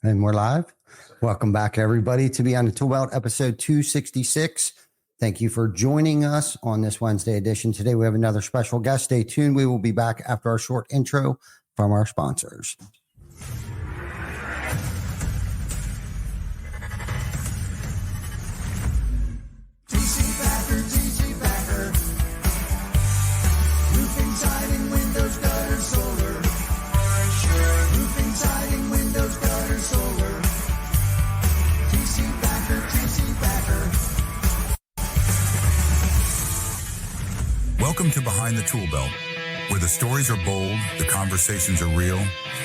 And we're live. Welcome back, everybody, to Beyond the Tool Belt, episode 266. Thank you for joining us on this Wednesday edition. Today, we have another special guest. Stay tuned. We will be back after our short intro from our sponsors. TC Backer. Roofing, siding, windows, gutter, solar. Roofing, siding, windows, gutter, solar. TC Backer. Welcome to Behind the Tool Belt, where the stories are bold, the conversations are real,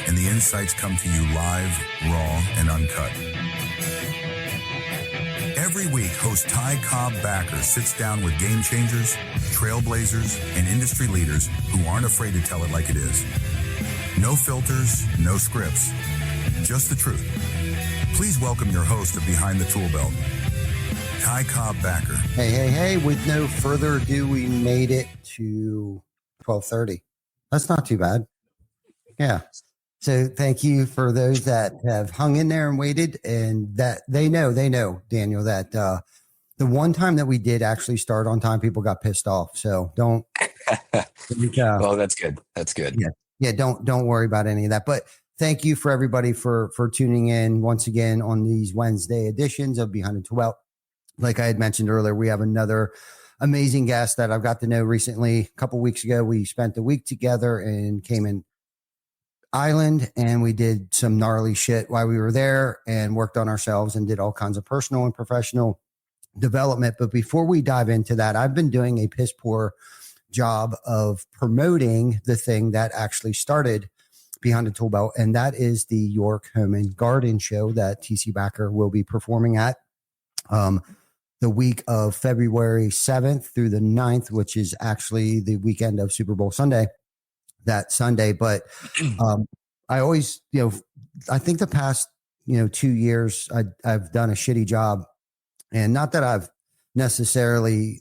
and the insights come to you live, raw, and uncut. Every week, host Ty Cobb Backer sits down with game changers, trailblazers, and industry leaders who aren't afraid to tell it like it is. No filters, no scripts, just the truth. Please welcome your host of Behind the Tool Belt, Ty Cobb Backer. Hey. With no further ado, we made it to 12:30. That's not too bad. Yeah. So thank you for those that have hung in there and waited, and that they know, Daniel, that the one time that we did actually start on time, people got pissed off. So don't. Well, that's good. That's good. Yeah. Don't worry about any of that. But thank you for everybody for tuning in once again on these Wednesday editions of Behind the Tool Belt. Like I had mentioned earlier, we have another amazing guest that I've got to know recently. A couple of weeks ago, we spent a week together and Cayman Island, and we did some gnarly shit while we were there and worked on ourselves and did all kinds of personal and professional development. But before we dive into that, I've been doing a piss poor job of promoting the thing that actually started Behind the Tool Belt, and that is the York Home and Garden Show that TC Backer will be performing at the week of February 7th through the 9th, which is actually the weekend of Super Bowl Sunday. That Sunday. But I always, I think the past, 2 years, I've done a shitty job, and not that I've necessarily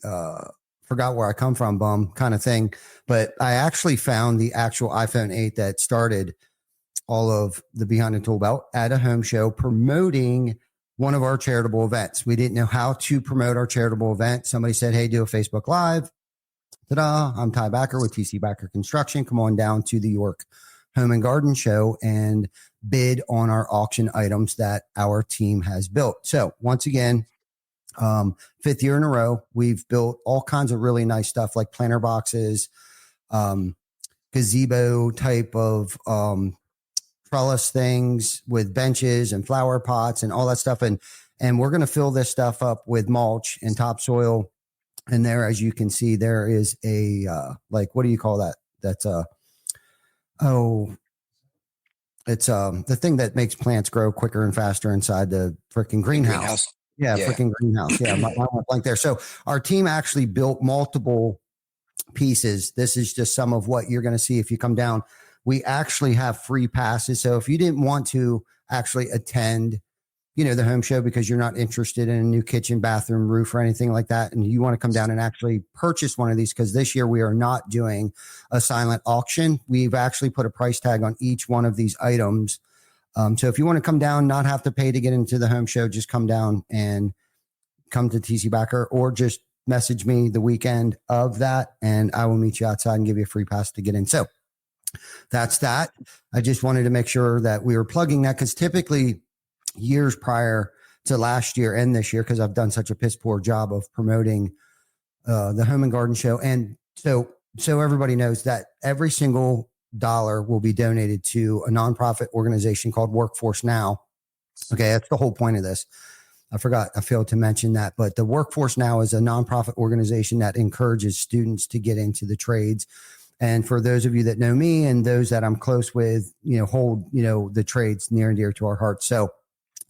forgot where I come from, bum kind of thing, but I actually found the actual iPhone 8 that started all of the Behind the Tool Belt at a home show promoting one of our charitable events. We didn't know how to promote our charitable event. Somebody said, hey, do a Facebook Live. Ta-da, I'm Ty Backer with TC Backer Construction. Come on down to the York Home and Garden Show and bid on our auction items that our team has built. So once again, 5th year in a row, we've built all kinds of really nice stuff like planter boxes, gazebo type of trellis things with benches and flower pots and all that stuff. And we're going to fill this stuff up with mulch and topsoil. And there, as you can see, there is a, what do you call that? That's it's the thing that makes plants grow quicker and faster inside the freaking greenhouse. Yeah. Freaking greenhouse. Yeah. my went blank there. So our team actually built multiple pieces. This is just some of what you're going to see if you come down. We actually have free passes. So if you didn't want to actually attend, the home show because you're not interested in a new kitchen, bathroom, roof, or anything like that, and you want to come down and actually purchase one of these, because this year we are not doing a silent auction. We've actually put a price tag on each one of these items. So if you want to come down, not have to pay to get into the home show, just come down and come to TC Backer, or just message me the weekend of that, and I will meet you outside and give you a free pass to get in. So that's that. I just wanted to make sure that we were plugging that, because typically years prior to last year and this year, because I've done such a piss poor job of promoting the Home and Garden Show. And so everybody knows that every single dollar will be donated to a nonprofit organization called Workforce Now. Okay. That's the whole point of this. I failed to mention that, but the Workforce Now is a nonprofit organization that encourages students to get into the trades. And for those of you that know me and those that I'm close with, hold, the trades near and dear to our hearts. So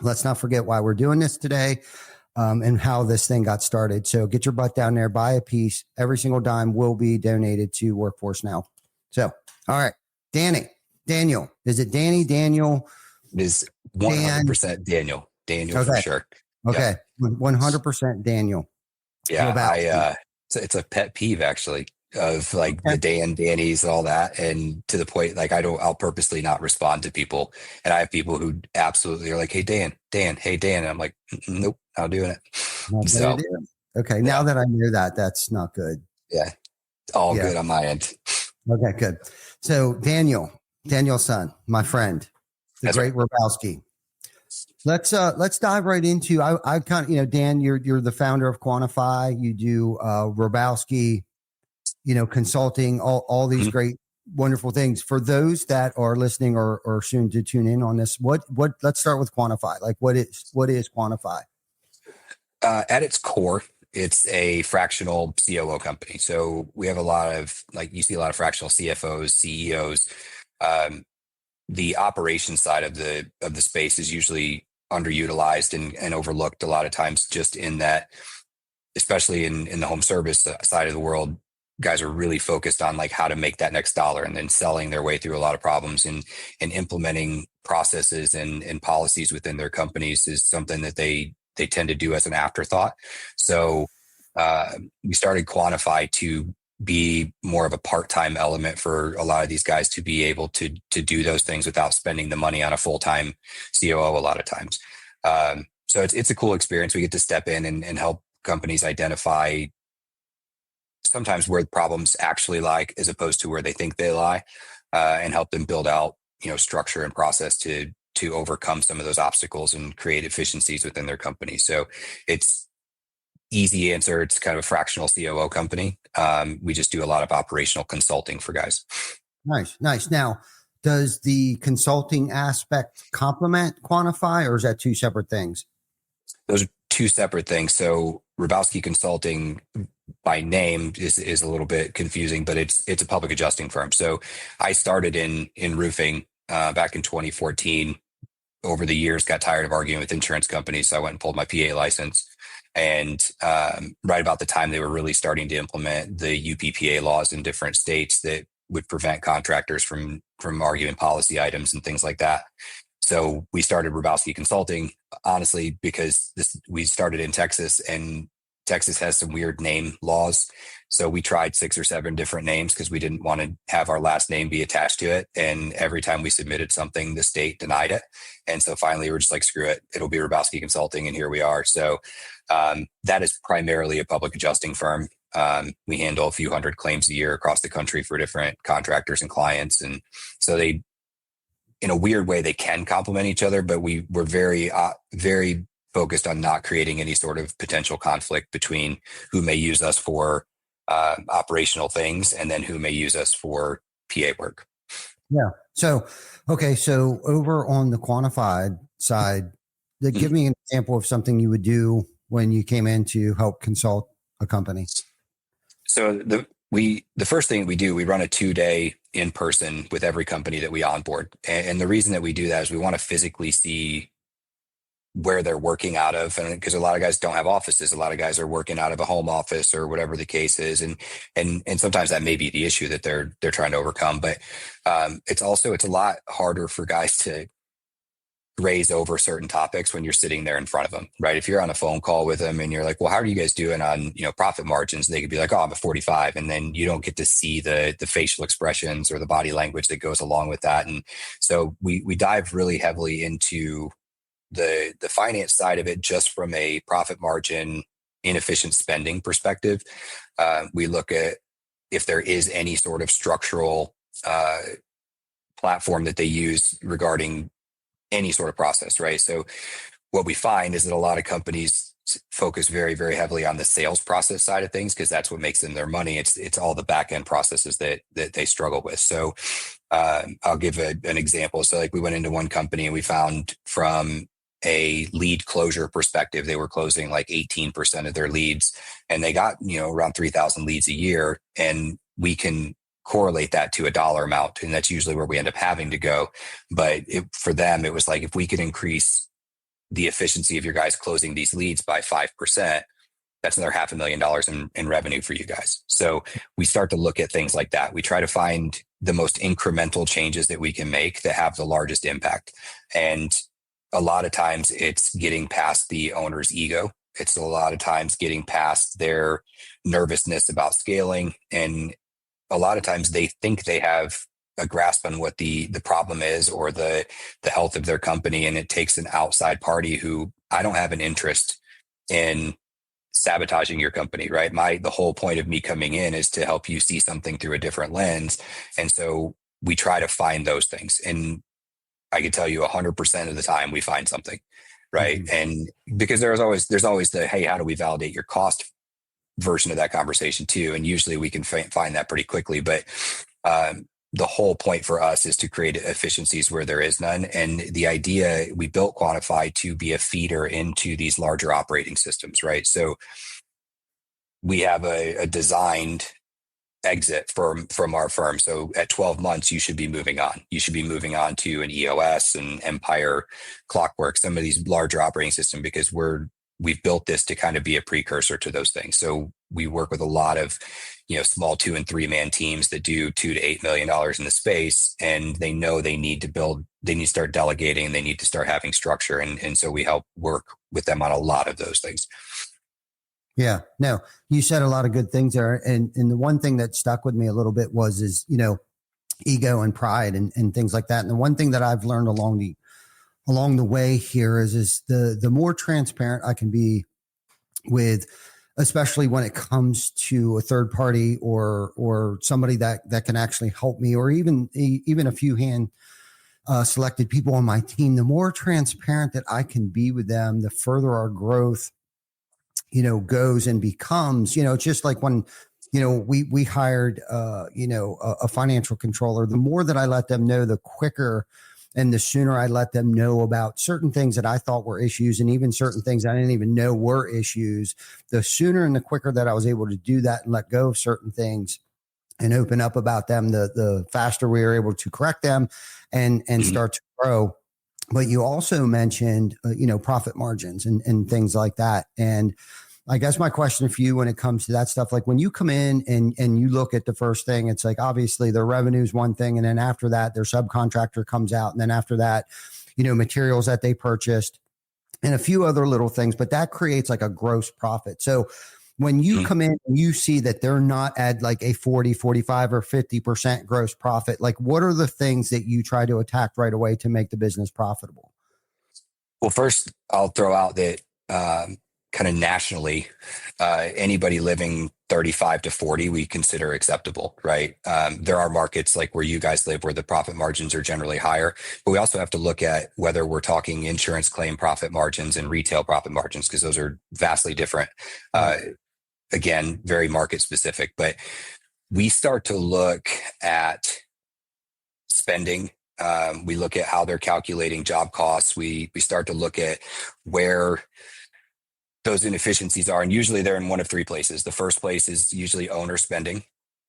let's not forget why we're doing this today, and how this thing got started. So get your butt down there, buy a piece. Every single dime will be donated to Workforce Now. So, all right, Daniel, is it Danny, Daniel? It is 100% Daniel okay. For sure. Okay. 100% Daniel. Yeah. It's a pet peeve, actually. of like the Danny's and all that. And to the point, like I'll purposely not respond to people. And I have people who absolutely are like, hey, Dan. And I'm like, nope, not doing it. So, okay. Yeah. Now that I knew that, that's not good. Yeah. All good on my end. Okay, good. So Daniel's son, my friend, the That's great Hrabowski. Let's dive right into, I kind of, Dan, you're the founder of Quantify. You do Hrabowski, consulting, all these great, wonderful things. For those that are listening or soon to tune in on this, let's start with Quantify. Like what is Quantify? At its core, it's a fractional COO company. So we have a lot of, like, you see a lot of fractional CFOs, CEOs. The operations side of the space is usually underutilized and overlooked a lot of times, just in that, especially in the home service side of the world, guys are really focused on like how to make that next dollar, and then selling their way through a lot of problems, and implementing processes and policies within their companies is something that they tend to do as an afterthought. So we started Quantify to be more of a part-time element for a lot of these guys to be able to do those things without spending the money on a full-time COO a lot of times. So it's a cool experience. We get to step in and help companies identify sometimes where the problems actually lie as opposed to where they think they lie, and help them build out, structure and process to overcome some of those obstacles and create efficiencies within their company. So it's easy answer. It's kind of a fractional COO company. We just do a lot of operational consulting for guys. Nice. Now, does the consulting aspect complement Quantify, or is that two separate things? Those are two separate things. So Hrabowski Consulting by name is a little bit confusing, but it's a public adjusting firm. So I started in roofing back in 2014. Over the years, got tired of arguing with insurance companies, so I went and pulled my PA license. And right about the time they were really starting to implement the UPPA laws in different states that would prevent contractors from arguing policy items and things like that. So we started Hrabowski Consulting, honestly, because we started in Texas, and Texas has some weird name laws. So we tried 6 or 7 different names because we didn't want to have our last name be attached to it. And every time we submitted something, the state denied it. And so finally we're just like, screw it, it'll be Hrabowski Consulting. And here we are. So that is primarily a public adjusting firm. We handle a few hundred claims a year across the country for different contractors and clients. And so they, in a weird way, they can complement each other, but we're very, very focused on not creating any sort of potential conflict between who may use us for operational things and then who may use us for PA work. Yeah. So, okay. So over on the Quantified side, give me an example of something you would do when you came in to help consult a company. So the first thing we do, we run a 2-day in person with every company that we onboard. And the reason that we do that is we want to physically see where they're working out of, and because a lot of guys don't have offices, a lot of guys are working out of a home office or whatever the case is, and sometimes that may be the issue that they're trying to overcome. But it's a lot harder for guys to graze over certain topics when you're sitting there in front of them, right? If you're on a phone call with them and you're like, well, how are you guys doing on profit margins? They could be like, oh, I'm a 45, and then you don't get to see the facial expressions or the body language that goes along with that. And so we dive really heavily into the finance side of it, just from a profit margin, inefficient spending perspective. We look at if there is any sort of structural platform that they use regarding any sort of process, right? So what we find is that a lot of companies focus very, very heavily on the sales process side of things because that's what makes them their money. It's all the back end processes that they struggle with. So I'll give an example. So like we went into one company and we found from a lead closure perspective, they were closing like 18% of their leads, and they got, around 3,000 leads a year. And we can correlate that to a dollar amount. And that's usually where we end up having to go. But for them, it was like, if we could increase the efficiency of your guys closing these leads by 5%, that's another $500,000 in revenue for you guys. So we start to look at things like that. We try to find the most incremental changes that we can make that have the largest impact. And a lot of times it's getting past the owner's ego. It's a lot of times getting past their nervousness about scaling and a lot of times they think they have a grasp on what the problem is or the health of their company, and it takes an outside party who, I don't have an interest in sabotaging your company, right? The whole point of me coming in is to help you see something through a different lens. And so we try to find those things. And I can tell you 100% of the time we find something, right? Mm-hmm. And because there's always the, hey, how do we validate your cost version of that conversation too? And usually we can find that pretty quickly. But the whole point for us is to create efficiencies where there is none. And the idea, we built Quantify to be a feeder into these larger operating systems, right? So we have a designed exit from our firm. So at 12 months, you should be moving on. You should be moving on to an EOS and Empire, Clockwork, some of these larger operating systems, because we've built this to kind of be a precursor to those things. So we work with a lot of, small 2 and 3 man teams that do $2 to $8 million in the space, and they know they need to start delegating, they need to start having structure. And so we help work with them on a lot of those things. Yeah, no, you said a lot of good things there. And the one thing that stuck with me a little bit is ego and pride and things like that. And the one thing that I've learned along the way here is the more transparent I can be with, especially when it comes to a third party or somebody that can actually help me, or even a few selected people on my team, the more transparent that I can be with them, the further our growth, goes and becomes. It's just like when, we hired, a financial controller. The more that I let them know, the quicker and the sooner I let them know about certain things that I thought were issues, and even certain things I didn't even know were issues, the sooner and the quicker that I was able to do that and let go of certain things and open up about them, the faster we were able to correct them and start to grow. But you also mentioned, profit margins and things like that. And I guess my question for you when it comes to that stuff, like when you come in and you look at the first thing, it's like, obviously their revenue is one thing. And then after that, their subcontractor comes out. And then after that, materials that they purchased and a few other little things, but that creates like a gross profit. So when you come in and you see that they're not at like a 40, 45 or 50% gross profit, like what are the things that you try to attack right away to make the business profitable? Well, first I'll throw out that, kind of nationally, anybody living 35 to 40, we consider acceptable, right? There are markets like where you guys live where the profit margins are generally higher, but we also have to look at whether we're talking insurance claim profit margins and retail profit margins, because those are vastly different. Again, very market specific, but we start to look at spending. We look at how they're calculating job costs. We start to look at where those inefficiencies are. And usually they're in one of 3 places. The first place is usually owner spending,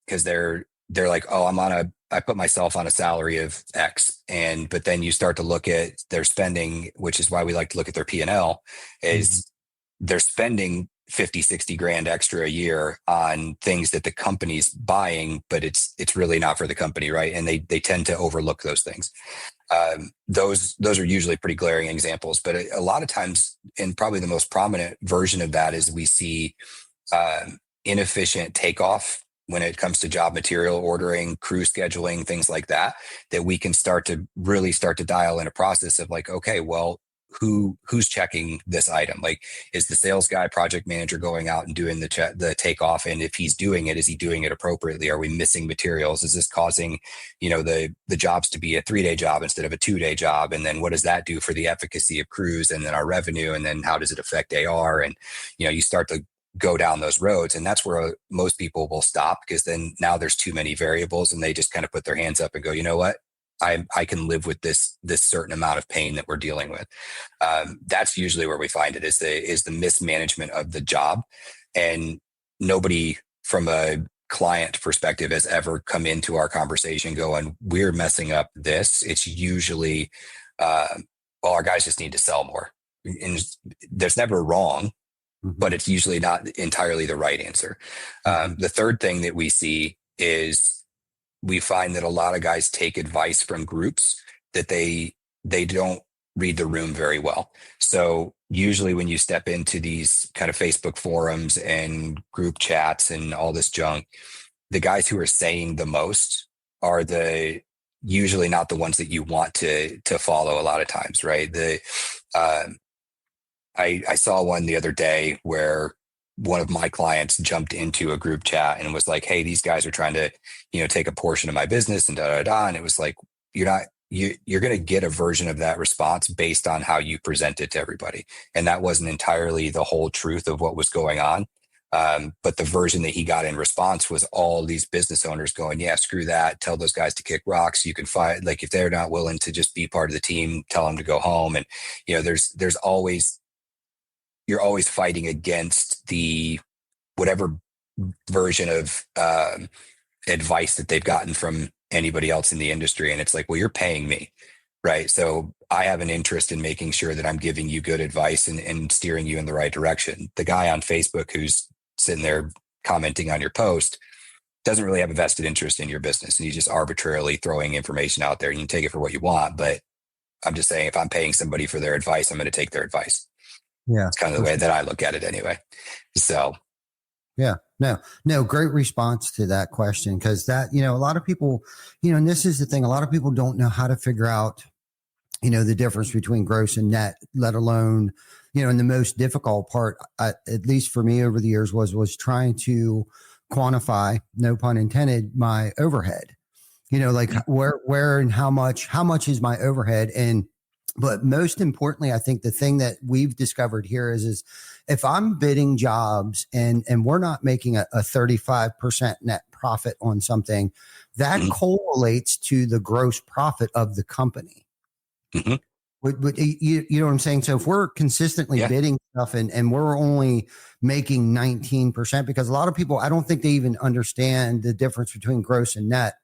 because they're like, oh, I put myself on a salary of X. But then you start to look at their spending, which is why we like to look at their P&L, is they're spending 50, 60 grand extra a year on things that the company's buying, but it's really not for the company, right? And they tend to overlook those things. Those are usually pretty glaring examples, but a lot of times, and probably the most prominent version of that, is we see inefficient takeoff when it comes to job material ordering, crew scheduling, things like that we can start to dial in a process of like, okay, well, who's checking this item? Like, is the sales guy, project manager going out and doing the takeoff? And if he's doing it, is he doing it appropriately? Are we missing materials? Is this causing, the jobs to be a 3-day job instead of a 2-day job? And then what does that do for the efficacy of crews and then our revenue? And then how does it affect AR? And, you start to go down those roads. And that's where most people will stop, because then now there's too many variables and they just kind of put their hands up and go, you know what? I can live with this certain amount of pain that we're dealing with. That's usually where we find it is the mismanagement of the job. And nobody from a client perspective has ever come into our conversation going, we're messing up this. It's usually, our guys just need to sell more. And there's never wrong, but it's usually not entirely the right answer. The third thing that we see is we find that a lot of guys take advice from groups that they don't read the room very well. So usually when you step into these kind of Facebook forums and group chats and all this junk, the guys who are saying the most are usually not the ones that you want to follow a lot of times, right? I saw one the other day where one of my clients jumped into a group chat and was like, "Hey, these guys are trying to, take a portion of my business and da da da." And it was like, you're going to get a version of that response based on how you present it to everybody, and that wasn't entirely the whole truth of what was going on. But the version that he got in response was all these business owners going, "Yeah, screw that. Tell those guys to kick rocks. You can fight. Like if they're not willing to just be part of the team, tell them to go home." And there's always, you're always fighting against the whatever version of advice that they've gotten from anybody else in the industry. And it's like, well, you're paying me, right? So I have an interest in making sure that I'm giving you good advice and steering you in the right direction. The guy on Facebook who's sitting there commenting on your post doesn't really have a vested interest in your business, and he's just arbitrarily throwing information out there. You can take it for what you want, but I'm just saying, if I'm paying somebody for their advice, I'm going to take their advice. Yeah. It's kind of the way that I look at it anyway. So yeah, no, great response to that question. Cause that, a lot of people, and this is the thing, a lot of people don't know how to figure out, the difference between gross and net, let alone, and the most difficult part, at least for me over the years was trying to quantify, no pun intended, my overhead, like where and how much is my overhead. But most importantly, I think the thing that we've discovered here is if I'm bidding jobs and we're not making a 35% net profit on something, that correlates to the gross profit of the company. Mm-hmm. But you know what I'm saying? So if we're consistently bidding stuff and we're only making 19%, because a lot of people, I don't think they even understand the difference between gross and net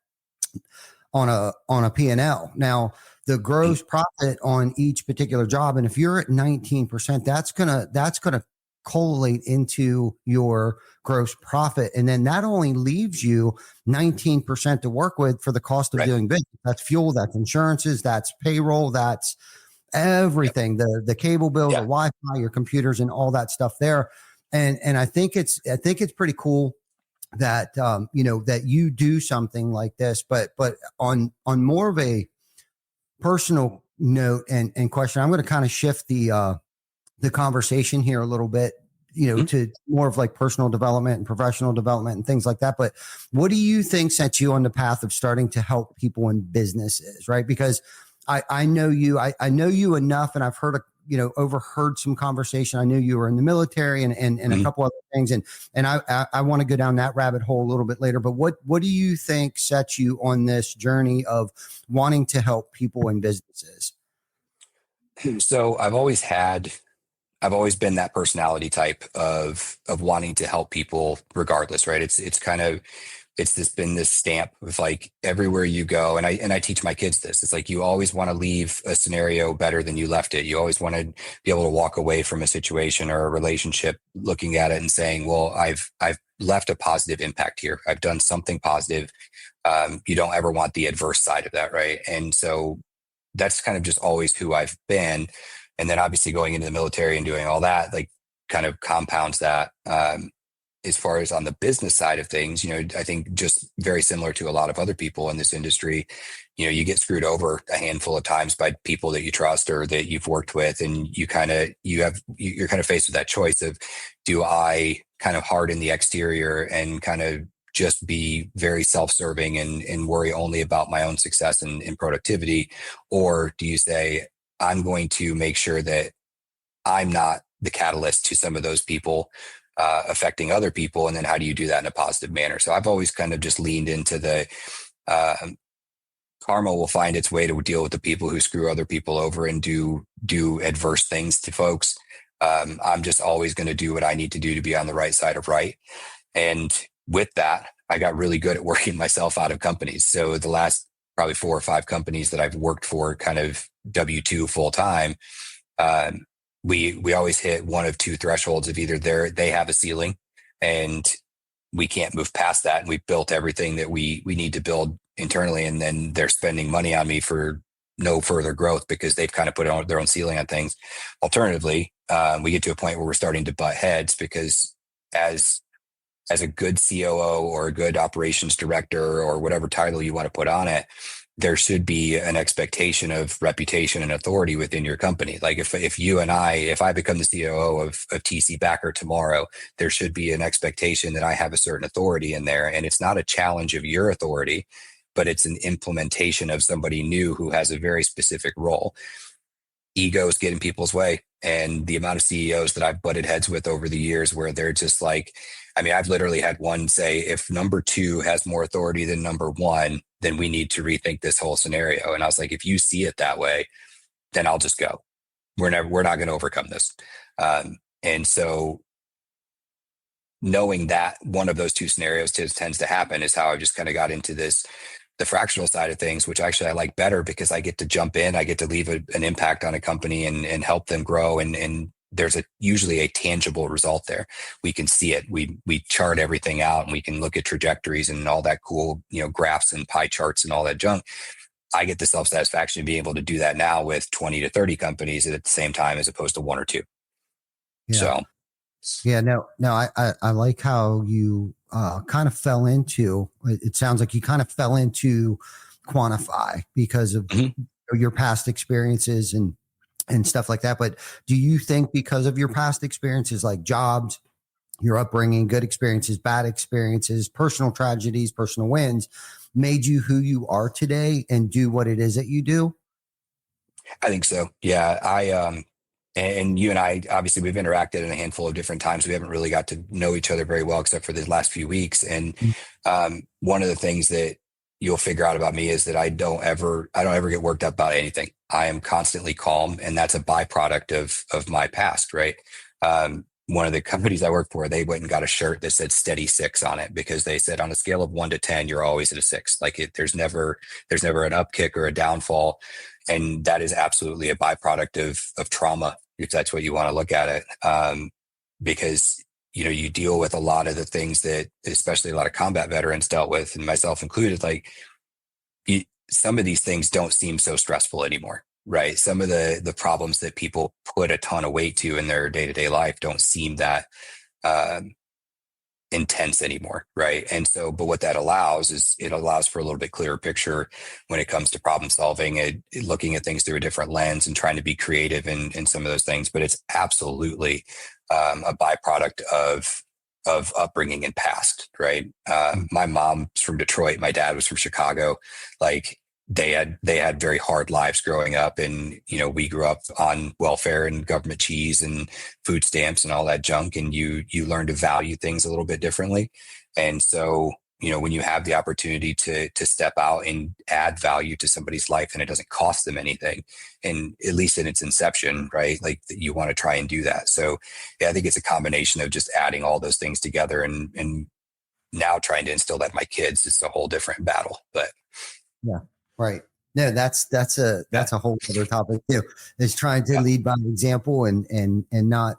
on a P&L. Now, the gross profit on each particular job, and if you're at 19%, that's gonna correlate into your gross profit, and then that only leaves you 19% to work with for the cost of doing business. That's fuel, that's insurances, that's payroll, that's everything, the cable bill, the Wi-Fi, your computers, and all that stuff there. And I think it's pretty cool that that you do something like this, but on more of a personal note and question, I'm going to kind of shift the conversation here a little bit, to more of like personal development and professional development and things like that. But what do you think sets you on the path of starting to help people in businesses, right? Because I know you, I know you enough, and I've heard overheard some conversation. I knew you were in the military and a couple other things. And I want to go down that rabbit hole a little bit later, but what do you think sets you on this journey of wanting to help people in businesses? So I've always been that personality type of wanting to help people regardless, right? It's been this stamp of like everywhere you go. And I teach my kids this. It's like, you always want to leave a scenario better than you left it. You always want to be able to walk away from a situation or a relationship looking at it and saying, well, I've left a positive impact here. I've done something positive. You don't ever want the adverse side of that. Right. And so that's kind of just always who I've been. And then obviously going into the military and doing all that, like kind of compounds that. As far as on the business side of things, I think just very similar to a lot of other people in this industry, you get screwed over a handful of times by people that you trust or that you've worked with. And you're kind of faced with that choice of, do I kind of harden the exterior and kind of just be very self-serving and worry only about my own success and productivity? Or do you say, I'm going to make sure that I'm not the catalyst to some of those people affecting other people? And then how do you do that in a positive manner? So I've always kind of just leaned into the karma will find its way to deal with the people who screw other people over and do adverse things to folks. I'm just always going to do what I need to do to be on the right side of right. And with that, I got really good at working myself out of companies. So the last probably 4 or 5 companies that I've worked for kind of W-2 full time, we always hit one of 2 thresholds of either they have a ceiling and we can't move past that, and we've built everything that we need to build internally, and then they're spending money on me for no further growth because they've kind of put their own ceiling on things. Alternatively, we get to a point where we're starting to butt heads because as as a good COO or a good operations director or whatever title you want to put on it, there should be an expectation of reputation and authority within your company. Like if I become the COO of TC Backer tomorrow, there should be an expectation that I have a certain authority in there. And it's not a challenge of your authority, but it's an implementation of somebody new who has a very specific role. Egos get in people's way. And the amount of CEOs that I've butted heads with over the years where they're just like, I mean, I've literally had one say, if number 2 has more authority than number 1, then we need to rethink this whole scenario. And I was like, if you see it that way, then I'll just go. We're not going to overcome this. And so knowing that one of those 2 scenarios tends to happen is how I just kind of got into the fractional side of things, which actually I like better because I get to jump in, I get to leave an impact on a company and help them grow. And there's usually a tangible result there. We can see it. We chart everything out and we can look at trajectories and all that cool, graphs and pie charts and all that junk. I get the self-satisfaction of being able to do that now with 20 to 30 companies at the same time, as opposed to 1 or 2. Yeah. So. Yeah, no, I like how you kind of fell into, it sounds like you kind of fell into Quantify because of your past experiences and stuff like that. But do you think because of your past experiences, like jobs, your upbringing, good experiences, bad experiences, personal tragedies, personal wins, made you who you are today and do what it is that you do? I think so. Yeah. And you and I, obviously, we've interacted in a handful of different times. We haven't really got to know each other very well, except for the last few weeks. And one of the things that you'll figure out about me is that I don't ever get worked up about anything. I am constantly calm, and that's a byproduct of my past, right? One of the companies I work for, they went and got a shirt that said steady 6 on it because they said on a scale of 1 to 10, you're always at a 6. Like there's never an upkick or a downfall. And that is absolutely a byproduct of trauma, if that's what you want to look at it. Because, you deal with a lot of the things that, especially a lot of combat veterans dealt with, and myself included, like some of these things don't seem so stressful anymore, right? Some of the problems that people put a ton of weight to in their day-to-day life don't seem that intense anymore, right? And so, but what that allows is it allows for a little bit clearer picture when it comes to problem solving and looking at things through a different lens and trying to be creative in some of those things. But it's absolutely a byproduct of upbringing and past, right? My mom's from Detroit. My dad was from Chicago. Like they had very hard lives growing up, and we grew up on welfare and government cheese and food stamps and all that junk, and you learn to value things a little bit differently. And so when you have the opportunity to step out and add value to somebody's life and it doesn't cost them anything, and at least in its inception, right, like you want to try and do that. So yeah, I think it's a combination of just adding all those things together and now trying to instill that in my kids. It's a whole different battle, but yeah. Right. No, that's a whole other topic too, is trying to lead by example and not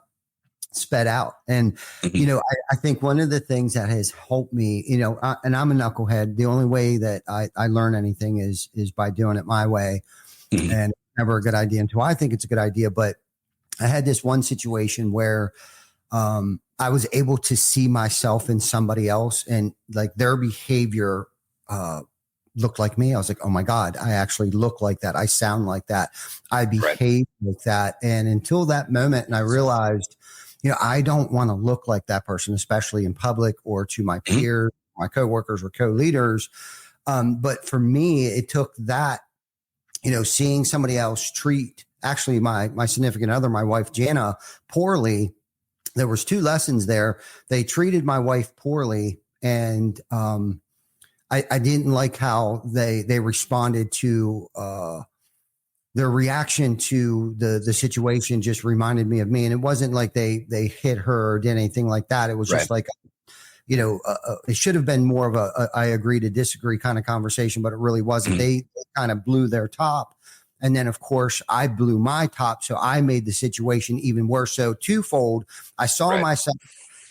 sped out. And, I think one of the things that has helped me, and I'm a knucklehead. The only way that I learn anything is by doing it my way. And it's never a good idea until I think it's a good idea. But I had this one situation where I was able to see myself in somebody else, and like their behavior, looked like me. I was like, oh my God, I actually look like that. I sound like that. I behave like that. And until that moment, and I realized, I don't want to look like that person, especially in public or to my peers, my coworkers or co-leaders. But for me, it took that, seeing somebody else treat actually my significant other, my wife, Jana, poorly. There was 2 lessons there. They treated my wife poorly, and, I didn't like how they responded to their reaction to the situation. Just reminded me of me, and it wasn't like they hit her or did anything like that. It was just like, it should have been more of a I agree to disagree kind of conversation, but it really wasn't. They kind of blew their top, and then of course I blew my top, so I made the situation even worse. So twofold, I saw myself.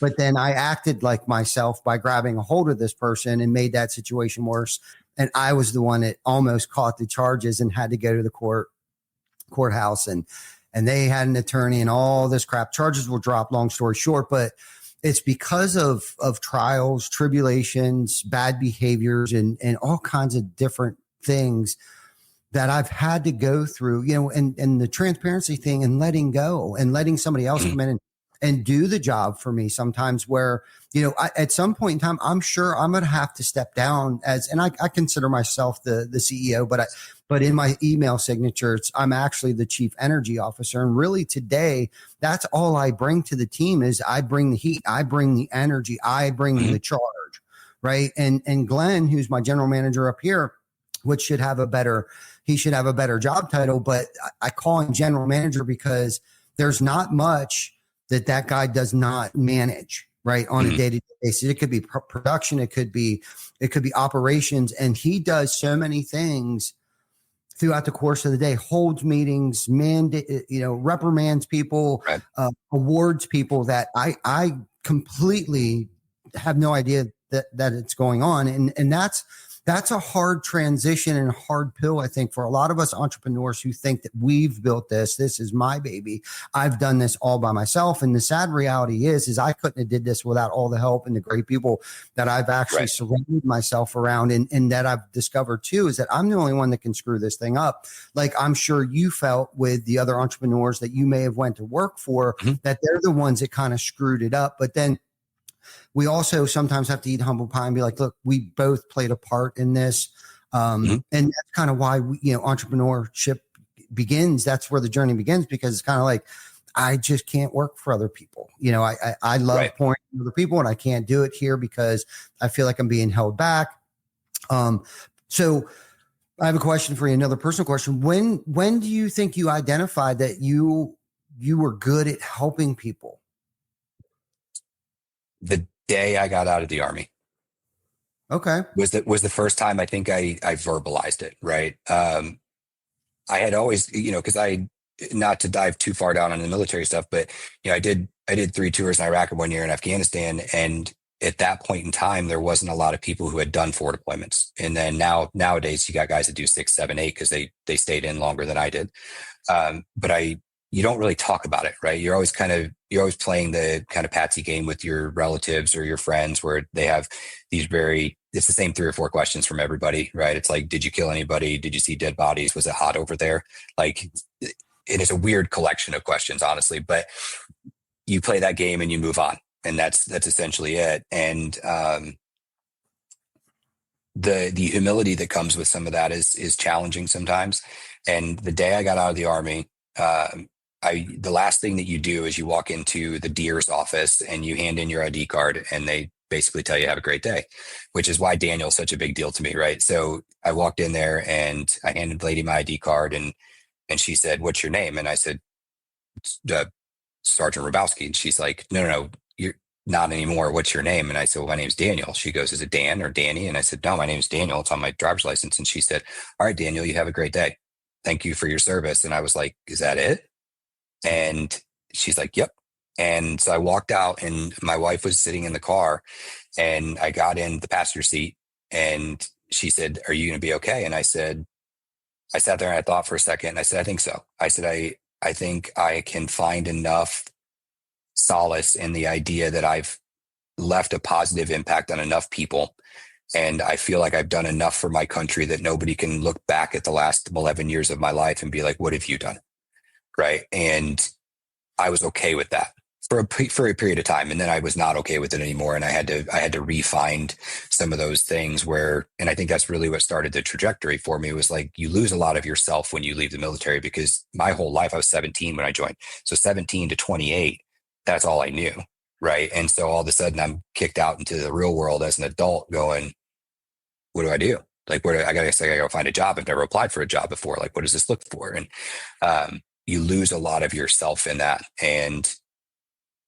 But then I acted like myself by grabbing a hold of this person and made that situation worse. And I was the one that almost caught the charges and had to go to the courthouse. And they had an attorney and all this crap. Charges were dropped, long story short. But it's because of trials, tribulations, bad behaviors, and all kinds of different things that I've had to go through, and the transparency thing and letting go and letting somebody else come in and do the job for me sometimes where, at some point in time, I'm sure I'm going to have to step down and I consider myself the CEO, but in my email signatures, I'm actually the chief energy officer. And really today, that's all I bring to the team is I bring the heat, I bring the energy, I bring the charge. Right. And Glenn, who's my general manager up here, which should have a better job title, but I call him general manager because there's not much that guy does not manage, right, on a day-to-day basis. It could be production, it could be operations, and he does so many things throughout the course of the day. Holds meetings, reprimands people, right. Awards people that I completely have no idea that it's going on, and that's a hard transition and a hard pill, I think, for a lot of us entrepreneurs who think that we've built this. This is my baby. I've done this all by myself. And the sad reality is I couldn't have did this without all the help and the great people that I've actually surrounded myself around and that I've discovered too, is that I'm the only one that can screw this thing up. Like I'm sure you felt with the other entrepreneurs that you may have went to work for, that they're the ones that kind of screwed it up. But then we also sometimes have to eat humble pie and be like, look, we both played a part in this. And that's kind of why entrepreneurship begins. That's where the journey begins, because it's kind of like, I just can't work for other people. I love pouring into other people and I can't do it here because I feel like I'm being held back. So I have a question for you, another personal question. When do you think you identified that you were good at helping people? The day I got out of the Army. Okay. Was the first time I think I verbalized it. Right. I had always, because not to dive too far down on the military stuff, but I did 3 tours in Iraq and 1 year in Afghanistan. And at that point in time, there wasn't a lot of people who had done 4 deployments. And then nowadays you got guys that do 6, 7, 8, because they stayed in longer than I did. But you don't really talk about it, right? You're always playing the kind of patsy game with your relatives or your friends where they have these it's the same 3 or 4 questions from everybody, right? It's like, did you kill anybody? Did you see dead bodies? Was it hot over there? Like, it is a weird collection of questions, honestly, but you play that game and you move on. And that's essentially it. And, the humility that comes with some of that is challenging sometimes. And the day I got out of the Army, the last thing that you do is you walk into the DEER's office and you hand in your ID card and they basically tell you have a great day, which is why Daniel's such a big deal to me. Right. So I walked in there and I handed the lady my ID card and she said, "What's your name?" And I said, "Sergeant Hrabowski." And she's like, no, you're not anymore. What's your name? And I said, "Well, my name's Daniel." She goes, "Is it Dan or Danny?" And I said, "No, my name's Daniel. It's on my driver's license." And she said, "All right, Daniel, you have a great day. Thank you for your service." And I was like, "Is that it?" And she's like, "Yep." And so I walked out and my wife was sitting in the car and I got in the passenger seat and she said, "Are you going to be okay?" And I sat there and I thought for a second and I said, "I think so." I said, I think I can find enough solace in the idea that I've left a positive impact on enough people. And I feel like I've done enough for my country that nobody can look back at the last 11 years of my life and be like, "What have you done?" Right. And I was okay with that for a period of time. And then I was not okay with it anymore. And I had to refine some of those things and I think that's really what started the trajectory for me, was like, you lose a lot of yourself when you leave the military, because my whole life, I was 17 when I joined. So 17 to 28, that's all I knew. Right. And so all of a sudden I'm kicked out into the real world as an adult going, what do I do? Like, I gotta go find a job. I've never applied for a job before. Like, what does this look for? And, you lose a lot of yourself in that. And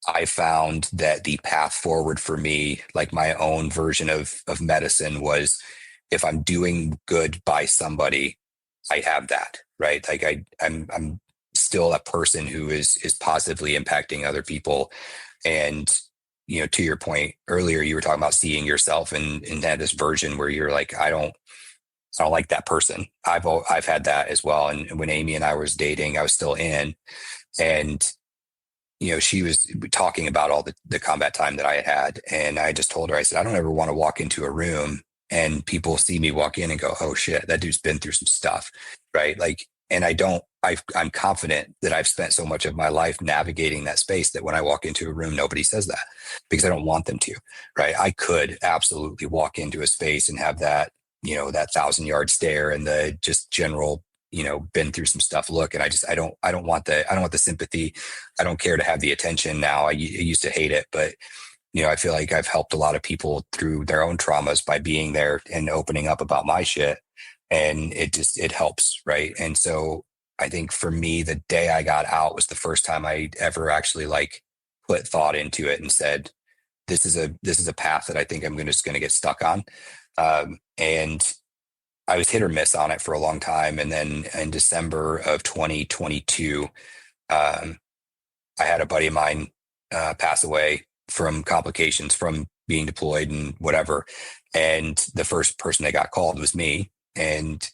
I found that the path forward for me, like my own version of medicine, was if I'm doing good by somebody, I have that, right? Like I'm still a person who is positively impacting other people. And, to your point earlier, you were talking about seeing yourself and that this version where you're like, I don't like that person. I've had that as well. And when Amy and I was dating, I was still in, and she was talking about all the combat time that I had. And I just told her, I said, I don't ever want to walk into a room and people see me walk in and go, oh shit, that dude's been through some stuff. Right. Like, and I'm confident that I've spent so much of my life navigating that space that when I walk into a room, nobody says that, because I don't want them to. Right. I could absolutely walk into a space and have that, that 1,000-yard stare and the just general, been through some stuff look. And I don't want the sympathy. I don't care to have the attention now. I used to hate it, but I feel like I've helped a lot of people through their own traumas by being there and opening up about my shit. And it helps. Right. And so I think for me, the day I got out was the first time I ever actually like put thought into it and said, this is a path that I think I'm just going to get stuck on. And I was hit or miss on it for a long time. And then in December of 2022, I had a buddy of mine pass away from complications from being deployed and whatever. And the first person that got called was me. And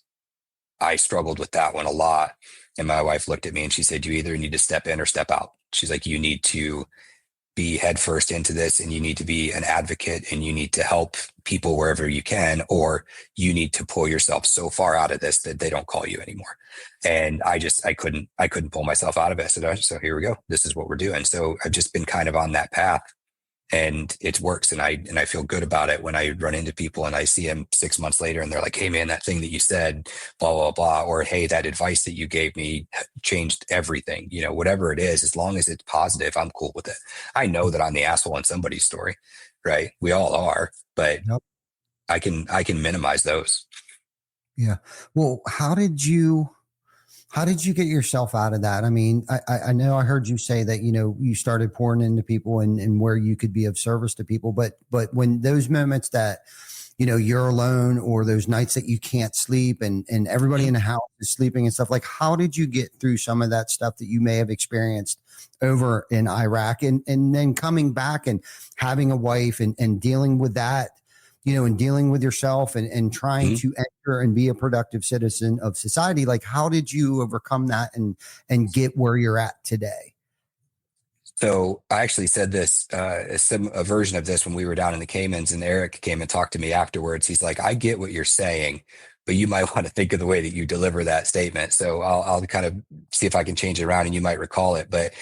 I struggled with that one a lot. And my wife looked at me and she said, you either need to step in or step out. She's like, you need to be headfirst into this, and you need to be an advocate, and you need to help people wherever you can, or you need to pull yourself so far out of this that they don't call you anymore. And I couldn't pull myself out of it. So here we go. This is what we're doing. So I've just been kind of on that path, and it works. And I feel good about it when I run into people and I see them 6 months later and they're like, hey man, that thing that you said, blah, blah, blah. Or, hey, that advice that you gave me changed everything, whatever it is, as long as it's positive, I'm cool with it. I know that I'm the asshole in somebody's story, right? We all are, but Yep. I can minimize those. Yeah. Well, how did you get yourself out of that? I mean, I know I heard you say that, you started pouring into people and where you could be of service to people, but when those moments that, you're alone, or those nights that you can't sleep and everybody in the house is sleeping and stuff, like, how did you get through some of that stuff that you may have experienced over in Iraq and then coming back and having a wife and dealing with that, and dealing with yourself and trying to enter and be a productive citizen of society? Like, how did you overcome that and get where you're at today? So I actually said this, a version of this when we were down in the Caymans, and Eric came and talked to me afterwards. He's like, I get what you're saying, but you might want to think of the way that you deliver that statement. So I'll kind of see if I can change it around and you might recall it. But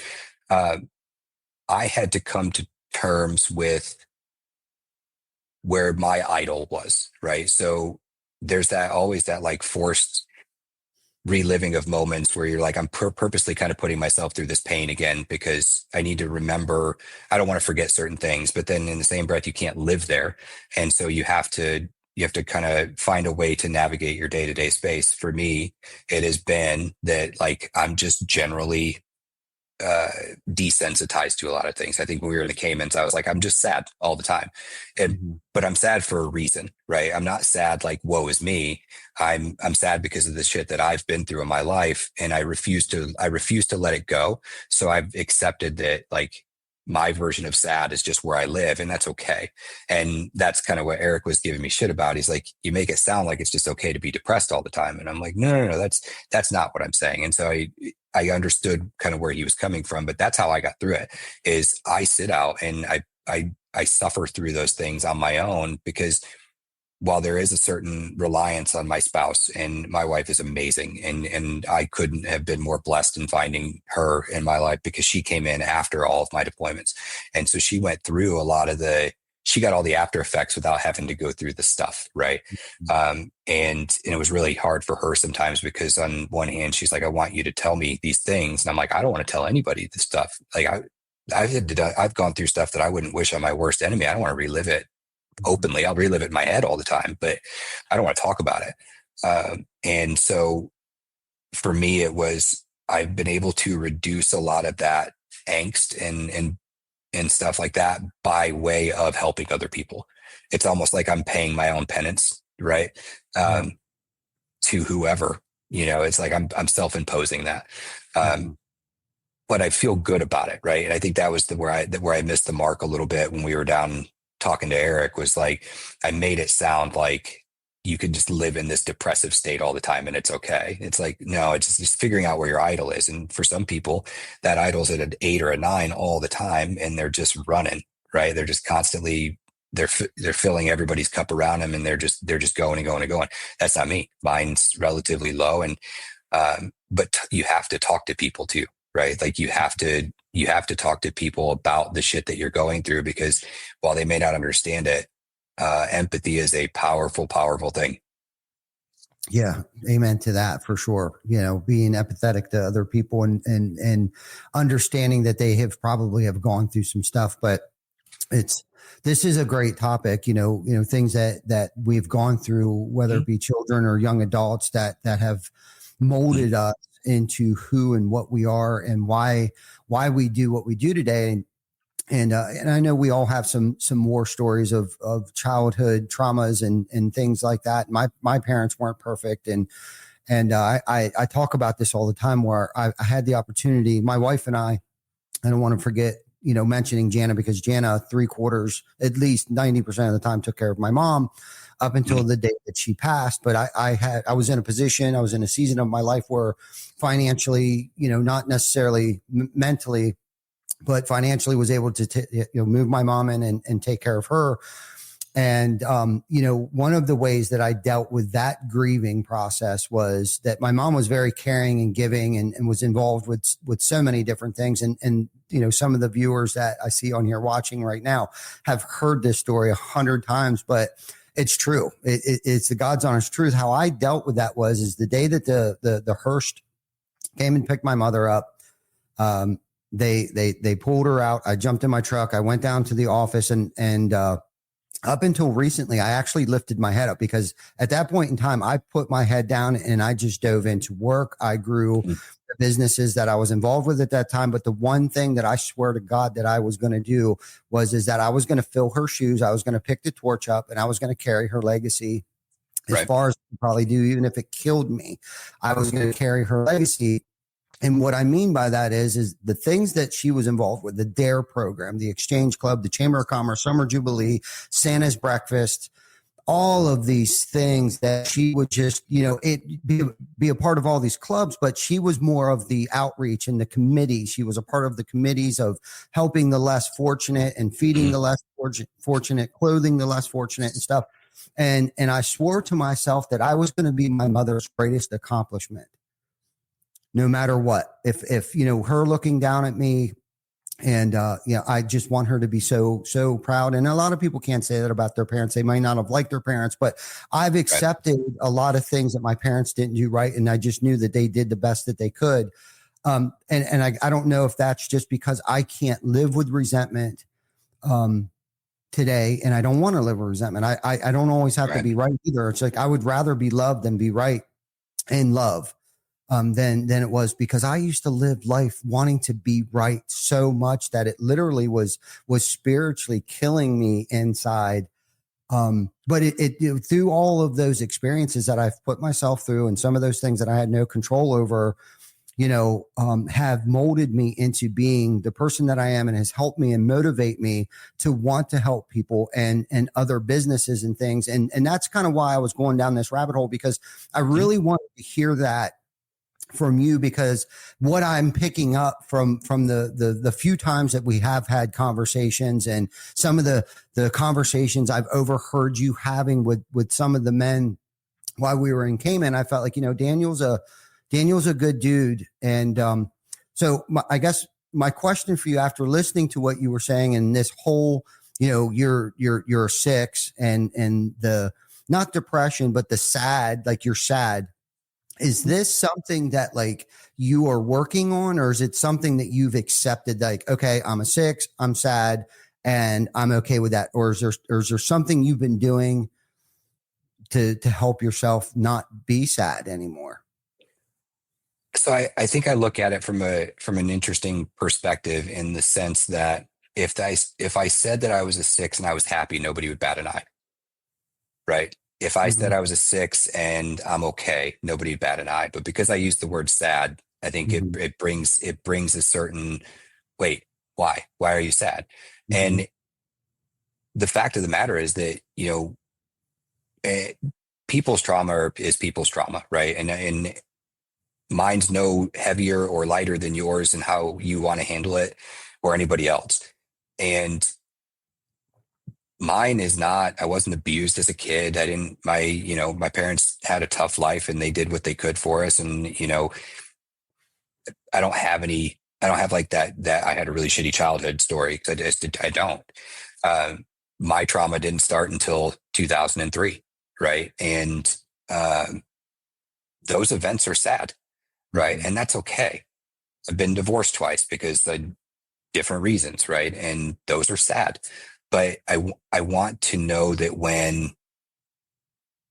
I had to come to terms with where my idol was, right? So there's always that like forced reliving of moments where you're like, I'm purposely kind of putting myself through this pain again, because I need to remember, I don't want to forget certain things, but then in the same breath, you can't live there. And so you have to kind of find a way to navigate your day-to-day space. For me, it has been that like, I'm just generally desensitized to a lot of things. I think when we were in the Caymans, I was like, I'm just sad all the time. But I'm sad for a reason, right? I'm not sad like, woe is me. I'm sad because of the shit that I've been through in my life, and I refuse to let it go. So I've accepted that like my version of sad is just where I live, and that's okay. And that's kind of what Eric was giving me shit about. He's like, you make it sound like it's just okay to be depressed all the time. And I'm like, no, that's not what I'm saying. And so I understood kind of where he was coming from, but that's how I got through it. Is I sit out and I suffer through those things on my own, because while there is a certain reliance on my spouse, and my wife is amazing, and I couldn't have been more blessed in finding her in my life, because she came in after all of my deployments. And so she went through she got all the after effects without having to go through the stuff. Right. And it was really hard for her sometimes, because on one hand, she's like, I want you to tell me these things. And I'm like, I don't want to tell anybody this stuff. Like I've gone through stuff that I wouldn't wish on my worst enemy. I don't want to relive it openly. I'll relive it in my head all the time, but I don't want to talk about it. And so for me, I've been able to reduce a lot of that angst and stuff like that by way of helping other people. It's almost like I'm paying my own penance, right? To whoever, it's like I'm self-imposing that. But I feel good about it, right? And I think that was where I missed the mark a little bit when we were down talking to Eric, was like, I made it sound like you can just live in this depressive state all the time and it's okay. It's like, no, it's just figuring out where your idol is. And for some people, that idol's at an 8 or a 9 all the time, and they're just running, right? They're just constantly, they're filling everybody's cup around them, and they're just going and going and going. That's not me. Mine's relatively low. And, but you have to talk to people too, right? Like you have to talk to people about the shit that you're going through, because while they may not understand it, empathy is a powerful thing. Yeah. Amen to that for sure. You know, being empathetic to other people and understanding that they have probably have gone through some stuff, but this is a great topic, you know, things that we've gone through, whether it be children or young adults that have molded us into who and what we are and why we do what we do today. And I know we all have some war stories of childhood traumas and things like that. My parents weren't perfect. And I talk about this all the time, where I had the opportunity, my wife and I don't want to forget, you know, mentioning Jana, because Jana 3/4, at least 90% of the time, took care of my mom up until the day that she passed. But I was in a season of my life where financially, you know, not necessarily mentally, but financially was able to move my mom in and take care of her. And, you know, one of the ways that I dealt with that grieving process was that my mom was very caring and giving and was involved with so many different things. And, you know, some of the viewers that I see on here watching right now have heard this story 100 times, but it's true. It's the God's honest truth. How I dealt with that is the day that the Hearst came and picked my mother up. They pulled her out. I jumped in my truck. I went down to the office and up until recently, I actually lifted my head up, because at that point in time, I put my head down and I just dove into work. I grew the businesses that I was involved with at that time. But the one thing that I swear to God that I was going to do is that I was going to fill her shoes. I was going to pick the torch up, and I was going to carry her legacy as far as I could probably do, even if it killed me. I was going to carry her legacy. And what I mean by that is the things that she was involved with, the DARE program, the Exchange Club, the Chamber of Commerce, Summer Jubilee, Santa's Breakfast, all of these things that she would just, you know, be a part of all these clubs, but she was more of the outreach and the committee. She was a part of the committees of helping the less fortunate and feeding the less fortunate, clothing the less fortunate and stuff. And I swore to myself that I was going to be my mother's greatest accomplishment, no matter what. If you know, her looking down at me, and you know, I just want her to be so proud. And a lot of people can't say that about their parents. They might not have liked their parents, but I've accepted a lot of things that my parents didn't do right, and I just knew that they did the best that they could. And I don't know if that's just because I can't live with resentment today, and I don't want to live with resentment. I don't always have to be right either. It's like I would rather be loved than be right and love. Than it was, because I used to live life wanting to be right so much that it literally was spiritually killing me inside. But it through all of those experiences that I've put myself through, and some of those things that I had no control over, you know, have molded me into being the person that I am, and has helped me and motivate me to want to help people and other businesses and things. And that's kind of why I was going down this rabbit hole, because I really wanted to hear that from you, because what I'm picking up from the few times that we have had conversations, and some of the conversations I've overheard you having with some of the men while we were in Cayman, I felt like, you know, Daniel's a good dude. And so I guess my question for you, after listening to what you were saying, and this whole, you know, you're 6, and the, not depression, but the sad, like you're sad. Is this something that like you are working on, or is it something that you've accepted? Like, okay, I'm a 6, I'm sad, and I'm okay with that. Or is there something you've been doing to help yourself not be sad anymore? So I think I look at it from an interesting perspective, in the sense that if I said that I was a 6 and I was happy, nobody would bat an eye. Right. If I said I was a 6 and I'm okay, nobody would bat an eye. But because I used the word sad, I think it brings a certain, wait, why are you sad? And the fact of the matter is that, you know, people's trauma is people's trauma, right? And mine's no heavier or lighter than yours and how you want to handle it or anybody else. And mine is not, I wasn't abused as a kid. My parents had a tough life and they did what they could for us. And, I don't have like that I had a really shitty childhood story. I don't. My trauma didn't start until 2003. Right. And, those events are sad. Right. And that's okay. I've been divorced twice because of different reasons. Right. And those are sad. But I want to know that when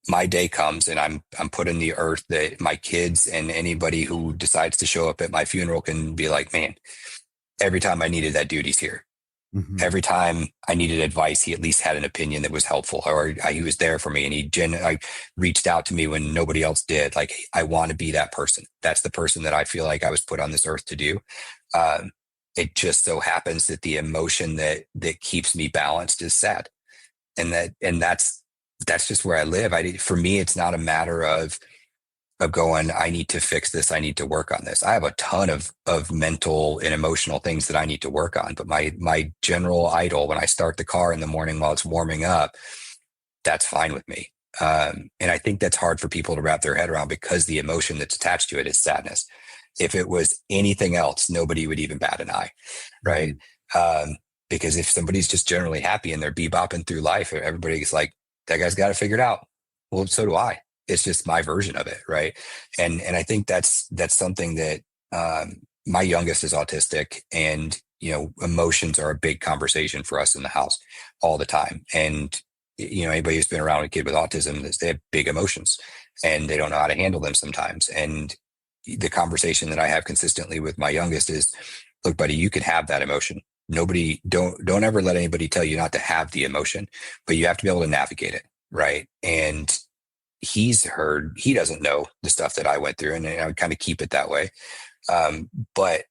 my day comes and I'm put in the earth, that my kids and anybody who decides to show up at my funeral can be like, man, every time I needed that dude, he's here. Mm-hmm. Every time I needed advice, he at least had an opinion that was helpful, or he was there for me, and he reached out to me when nobody else did. Like, I want to be that person. That's the person that I feel like I was put on this earth to do. It just so happens that the emotion that keeps me balanced is sad, and that's just where I live. For me, it's not a matter of going, I need to fix this, I need to work on this. I have a ton of mental and emotional things that I need to work on. But my general idol, when I start the car in the morning while it's warming up, that's fine with me. And I think that's hard for people to wrap their head around, because the emotion that's attached to it is sadness. If it was anything else, nobody would even bat an eye, right? Because if somebody's just generally happy and they're bebopping through life, everybody's like, that guy's got it figured out. Well, so do I. It's just my version of it, right? And I think that's something that my youngest is autistic, and emotions are a big conversation for us in the house all the time. And anybody who's been around a kid with autism, they have big emotions and they don't know how to handle them sometimes. And the conversation that I have consistently with my youngest is, look, buddy, you can have that emotion. Don't ever let anybody tell you not to have the emotion, but you have to be able to navigate it, right? And he doesn't know the stuff that I went through, and I would kind of keep it that way. But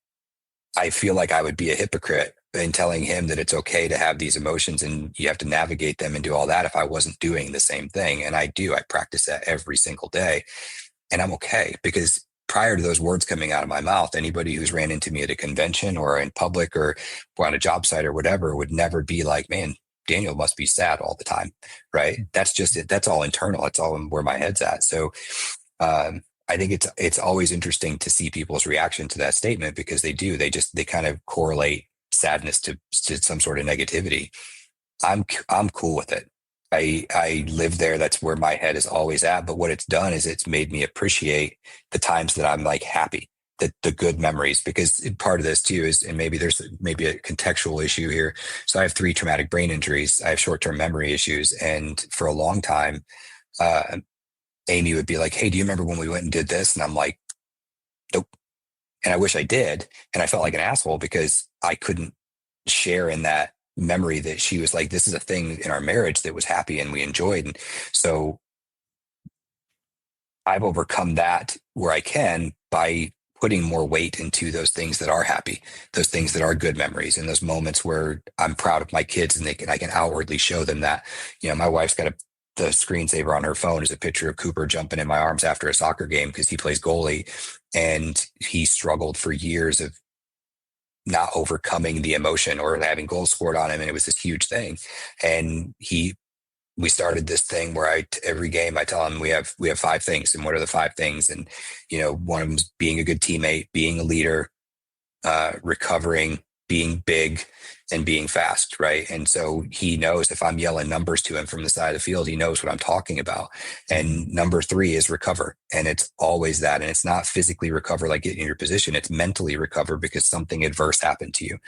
I feel like I would be a hypocrite in telling him that it's okay to have these emotions and you have to navigate them and do all that if I wasn't doing the same thing. And I practice that every single day, and I'm okay, because prior to those words coming out of my mouth, anybody who's ran into me at a convention or in public or on a job site or whatever would never be like, man, Daniel must be sad all the time. Right. That's just it. That's all internal. It's all where my head's at. So I think it's always interesting to see people's reaction to that statement, because they kind of correlate sadness to some sort of negativity. I'm cool with it. I live there. That's where my head is always at. But what it's done is it's made me appreciate the times that I'm like happy, the good memories, because part of this too is, and there's a contextual issue here. So I have 3 traumatic brain injuries. I have short-term memory issues. And for a long time, Amy would be like, hey, do you remember when we went and did this? And I'm like, nope. And I wish I did. And I felt like an asshole because I couldn't share in that memory that she was like, this is a thing in our marriage that was happy and we enjoyed. And so I've overcome that where I can by putting more weight into those things that are happy, those things that are good memories, and those moments where I'm proud of my kids and I can outwardly show them that. My wife's got the screensaver on her phone is a picture of Cooper jumping in my arms after a soccer game, because he plays goalie and he struggled for years of not overcoming the emotion or having goals scored on him. And it was this huge thing. And we started this thing where every game I tell him we have 5 things. And what are the 5 things? And, one of them is being a good teammate, being a leader, recovering, being big, and being fast. Right. And so he knows if I'm yelling numbers to him from the side of the field, he knows what I'm talking about. And number 3 is recover. And it's always that. And it's not physically recover, like getting in your position. It's mentally recover because something adverse happened to you.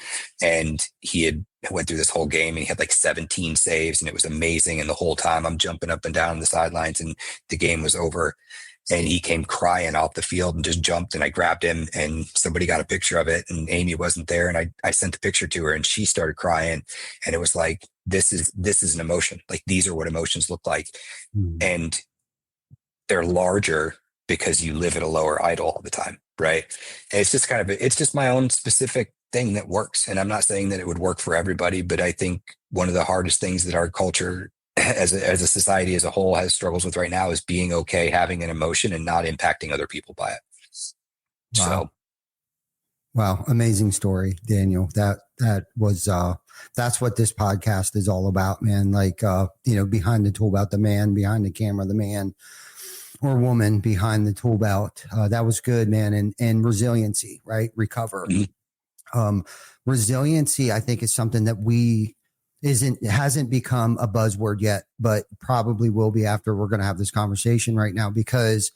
And he went through this whole game and he had like 17 saves, and it was amazing. And the whole time I'm jumping up and down on the sidelines, and the game was over. And he came crying off the field and just jumped, and I grabbed him, and somebody got a picture of it, and Amy wasn't there. And I sent the picture to her, and she started crying. And it was like, this is an emotion. Like, these are what emotions look like. And they're larger because you live at a lower idle all the time. Right. And it's just it's just my own specific thing that works. And I'm not saying that it would work for everybody, but I think one of the hardest things that our culture as a society as a whole has struggles with right now is being okay having an emotion and not impacting other people by it. Wow. So wow, amazing story, Daniel. That was that's what this podcast is all about, man. Like behind the tool belt, the man behind the camera, the man or woman behind the tool belt. That was good, man. And resiliency, right? Recover. Mm-hmm. Resiliency, I think, is something that hasn't become a buzzword yet, but probably will be after we're going to have this conversation right now, because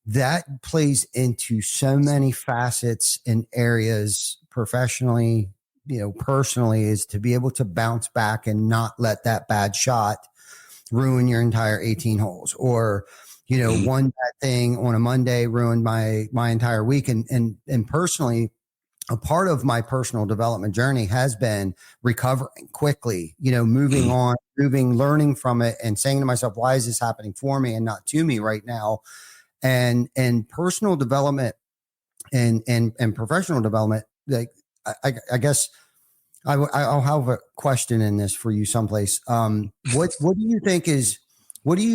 that plays into so many facets and areas professionally, personally, is to be able to bounce back and not let that bad shot ruin your entire 18 holes, or one bad thing on a Monday ruined my entire week. And personally, a part of my personal development journey has been recovering quickly, moving on, learning from it, and saying to myself, why is this happening for me and not to me right now? And personal development and professional development, like I guess I'll have a question in this for you someplace. What do you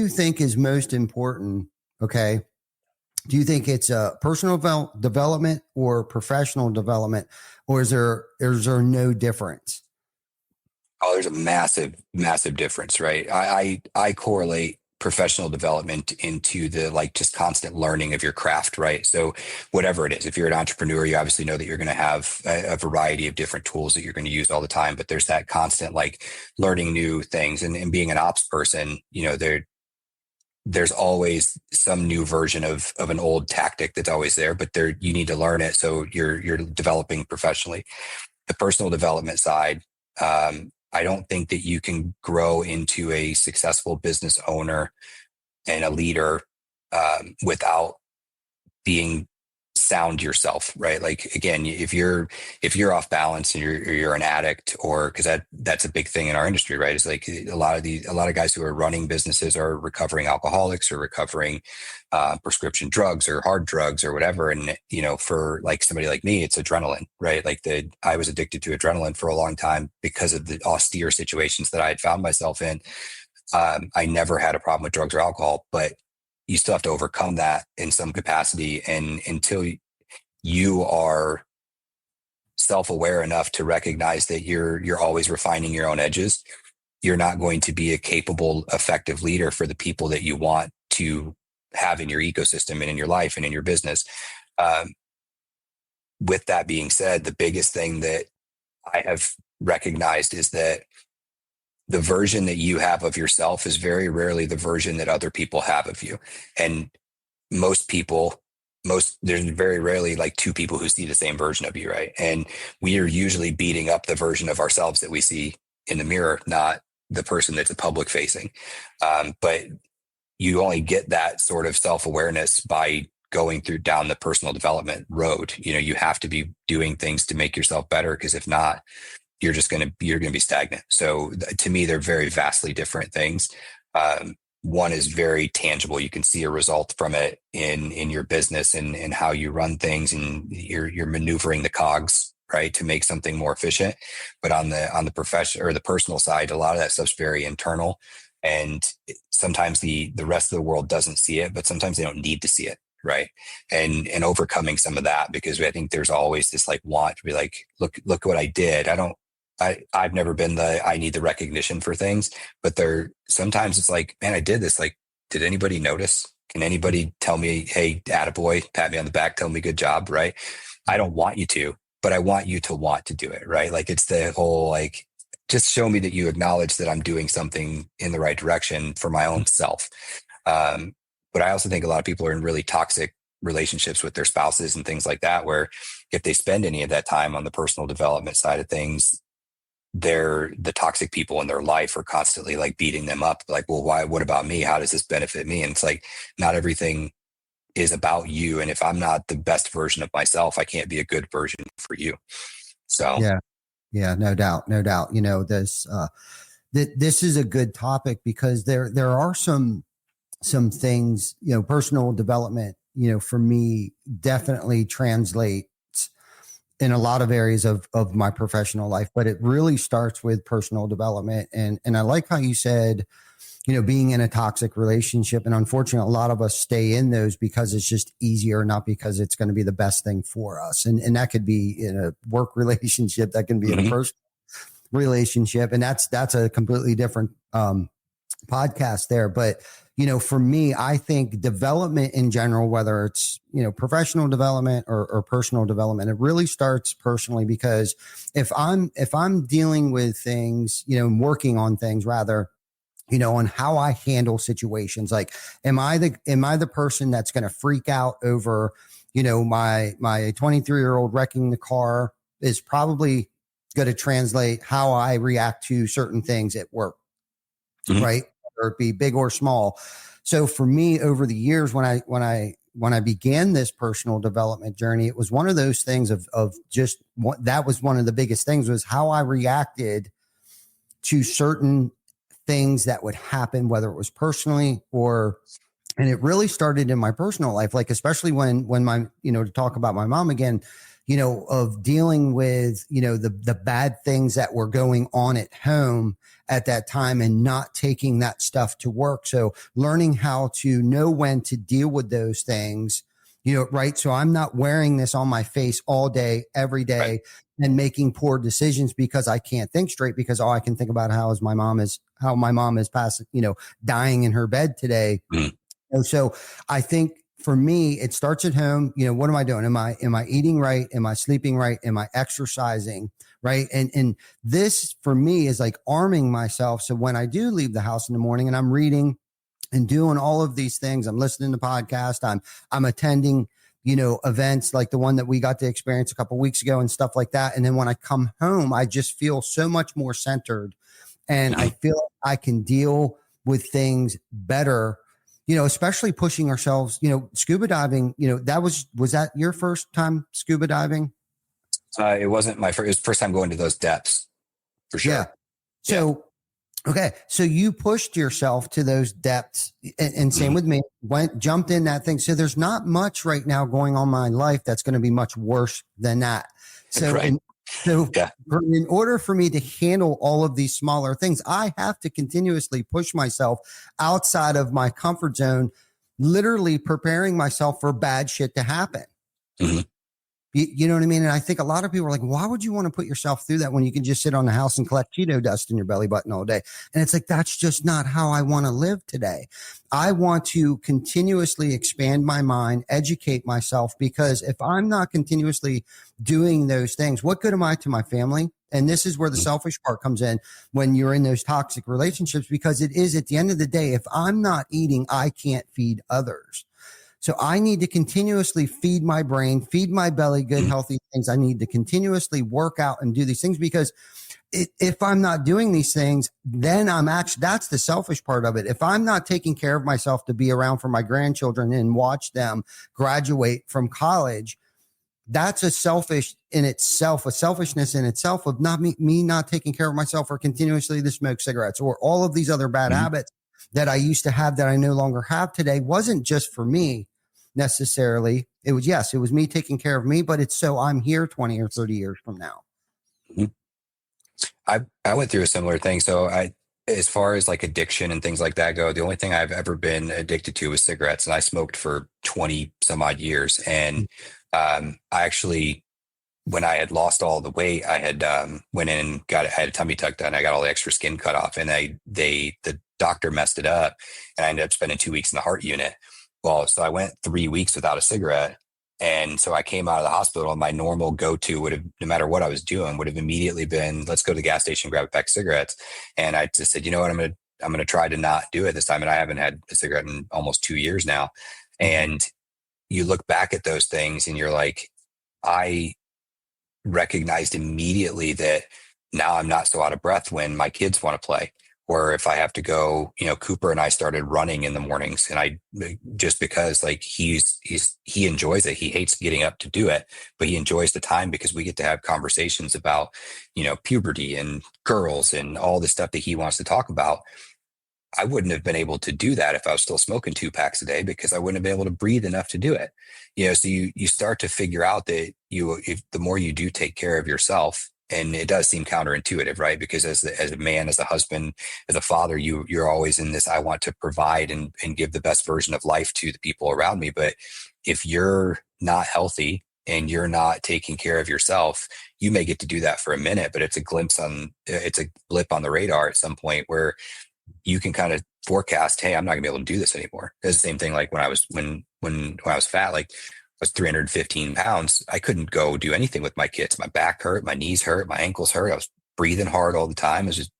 think is most important? Okay. Do you think it's personal development or professional development, or is there no difference? Oh, there's a massive, massive difference, right? I correlate professional development into the just constant learning of your craft, right? So whatever it is, if you're an entrepreneur, you obviously know that you're going to have a variety of different tools that you're going to use all the time, but there's that constant learning new things. And being an ops person, there's always some new version of an old tactic that's always there, but you need to learn it. So you're developing professionally. The personal development side, I don't think that you can grow into a successful business owner and a leader without being sound yourself, right? Like, again, if you're off balance and you're an addict, or because that's a big thing in our industry, right? It's like a lot of guys who are running businesses are recovering alcoholics or recovering prescription drugs or hard drugs or whatever. And for somebody like me, it's adrenaline, right? I was addicted to adrenaline for a long time because of the austere situations that I had found myself in. I never had a problem with drugs or alcohol, but you still have to overcome that in some capacity. And until you are self-aware enough to recognize that you're always refining your own edges, you're not going to be a capable, effective leader for the people that you want to have in your ecosystem and in your life and in your business. With that being said, the biggest thing that I have recognized is that the version that you have of yourself is very rarely the version that other people have of you. And there's very rarely two people who see the same version of you, right? And we are usually beating up the version of ourselves that we see in the mirror, not the person that's public facing. But you only get that sort of self-awareness by going down the personal development road. You have to be doing things to make yourself better, because if not, you're going to be stagnant. So to me, they're very vastly different things. One is very tangible. You can see a result from it in your business and how you run things, and you're maneuvering the cogs, right, to make something more efficient. But on the professional or the personal side, a lot of that stuff's very internal, and sometimes the rest of the world doesn't see it, but sometimes they don't need to see it. Right. And overcoming some of that, because I think there's always this want to be look what I did. I've never been I need the recognition for things, but sometimes it's man, I did this. Did anybody notice? Can anybody tell me, hey, attaboy, pat me on the back, tell me good job, right? I don't want you to, but I want you to want to do it, right? It's the whole, just show me that you acknowledge that I'm doing something in the right direction for my own self. But I also think a lot of people are in really toxic relationships with their spouses and things like that, where if they spend any of that time on the personal development side of things, the toxic people in their life are constantly beating them up. Well, why, what about me? How does this benefit me? And it's not everything is about you. And if I'm not the best version of myself, I can't be a good version for you. So yeah, no doubt. This is a good topic, because there are some things, personal development, for me definitely translates in a lot of areas of my professional life, but it really starts with personal development. And I like how you said, being in a toxic relationship. And unfortunately, a lot of us stay in those because it's just easier, not because it's going to be the best thing for us. And that could be in a work relationship, that can be in a personal relationship. And that's a completely different podcast there. But, for me, I think development in general, whether it's, professional development or personal development, it really starts personally, because if I'm dealing with things, working on things rather, on how I handle situations, like, am I the person that's going to freak out over, my 23-year-old wrecking the car is probably going to translate how I react to certain things at work, right? Or it be big or small. So for me, over the years, when I began this personal development journey, it was one of those things of just what that was one of the biggest things, was how I reacted to certain things that would happen, whether it was personally and it really started in my personal life, like, especially when my, to talk about my mom again, of dealing with, the bad things that were going on at home at that time and not taking that stuff to work. So learning how to know when to deal with those things, right. So I'm not wearing this on my face all day, every day, right, and making poor decisions because I can't think straight, because all I can think about how my mom is passing, dying in her bed today. So I think, for me, it starts at home. What am I doing? Am I eating right? Am I sleeping right? Am I exercising right? And this for me is like arming myself. So when I do leave the house in the morning and I'm reading and doing all of these things, I'm listening to podcasts, I'm attending, events like the one that we got to experience a couple of weeks ago and stuff like that. And then when I come home, I just feel so much more centered, and I feel like I can deal with things better. Especially pushing ourselves, scuba diving, was that your first time scuba diving? It wasn't my first, it was first time going to those depths, for sure. Yeah. So, okay. So you pushed yourself to those depths, and same with me, jumped in that thing. So there's not much right now going on in my life that's going to be much worse than that. So, right. In order for me to handle all of these smaller things, I have to continuously push myself outside of my comfort zone, literally preparing myself for bad shit to happen. You know what I mean? And I think a lot of people are like, why would you want to put yourself through that when you can just sit on the house and collect Cheeto dust in your belly button all day? And it's like, that's just not how I want to live today. I want to continuously expand my mind, educate myself, because if I'm not continuously doing those things, what good am I to my family? And this is where the selfish part comes in when you're in those toxic relationships, because it is, at the end of the day, if I'm not eating, I can't feed others. So I need to continuously feed my brain, feed my belly good, healthy things. I need to continuously work out and do these things, because if I'm not doing these things, then that's the selfish part of it. If I'm not taking care of myself to be around for my grandchildren and watch them graduate from college, that's a selfishness in itself of not me not taking care of myself, or continuously to smoke cigarettes, or all of these other bad habits that I used to have that I no longer have today. Wasn't just for me necessarily. It was me taking care of me, but it's so I'm here 20 or 30 years from now. I went through a similar thing. So as far as like addiction and things like that go, the only thing I've ever been addicted to was cigarettes, and I smoked for 20 some odd years. And I actually, when I had lost all the weight, I had went in and I had a tummy tuck done. I got all the extra skin cut off, and the doctor messed it up, and I ended up spending 2 weeks in the heart unit. Well, so I went 3 weeks without a cigarette. And so I came out of the hospital, and my normal go-to would have, no matter what I was doing, would have immediately been, let's go to the gas station, grab a pack of cigarettes. And I just said, you know what, I'm going to try to not do it this time. And I haven't had a cigarette in almost 2 years now. And you look back at those things and you're like, I recognized immediately that now I'm not so out of breath when my kids want to play. Or if I have to go, Cooper and I started running in the mornings, and just because like he enjoys it. He hates getting up to do it, but he enjoys the time because we get to have conversations about, puberty and girls and all the stuff that he wants to talk about. I wouldn't have been able to do that if I was still smoking 2 packs a day, because I wouldn't have been able to breathe enough to do it. So you start to figure out that the more you do take care of yourself, And it does seem counterintuitive, right? Because as a man, as a husband, as a father, you're always in this, I want to provide and give the best version of life to the people around me. But if you're not healthy and you're not taking care of yourself, you may get to do that for a minute, but it's a blip on the radar at some point where you can kind of forecast, hey, I'm not gonna be able to do this anymore. It's the same thing like when I was fat, like I was 315 pounds. I couldn't go do anything with my kids. My back hurt, my knees hurt, my ankles hurt. I was breathing hard all the time. It was just,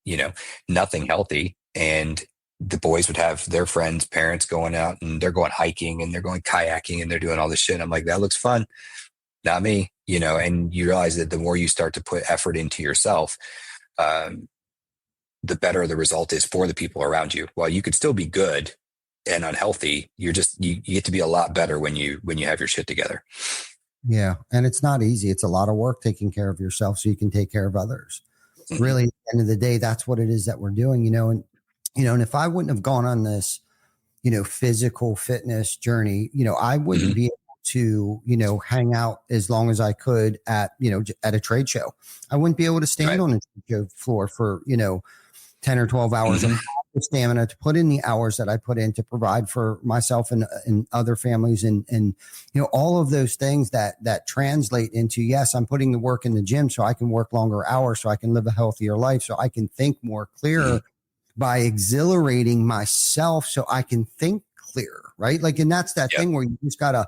nothing healthy. And the boys would have their friends, parents going out and they're going hiking and they're going kayaking and they're doing all this shit. And I'm like, that looks fun. Not me, and you realize that the more you start to put effort into yourself, the better the result is for the people around you. While you could still be good and unhealthy, you get to be a lot better when you have your shit together. Yeah. And it's not easy. It's a lot of work taking care of yourself so you can take care of others. Mm-hmm. Really, at the end of the day, that's what it is that we're doing, and if I wouldn't have gone on this, physical fitness journey, I wouldn't mm-hmm. be able to, hang out as long as I could at a trade show. I wouldn't be able to stand on a trade show floor for, 10 or 12 hours mm-hmm. of stamina to put in the hours that I put in to provide for myself and other families and all of those things that translate into, yes, I'm putting the work in the gym so I can work longer hours, so I can live a healthier life, so I can think more clearer mm-hmm. by exhilarating myself so I can think clearer, right? Like, and that's that thing where you just gotta,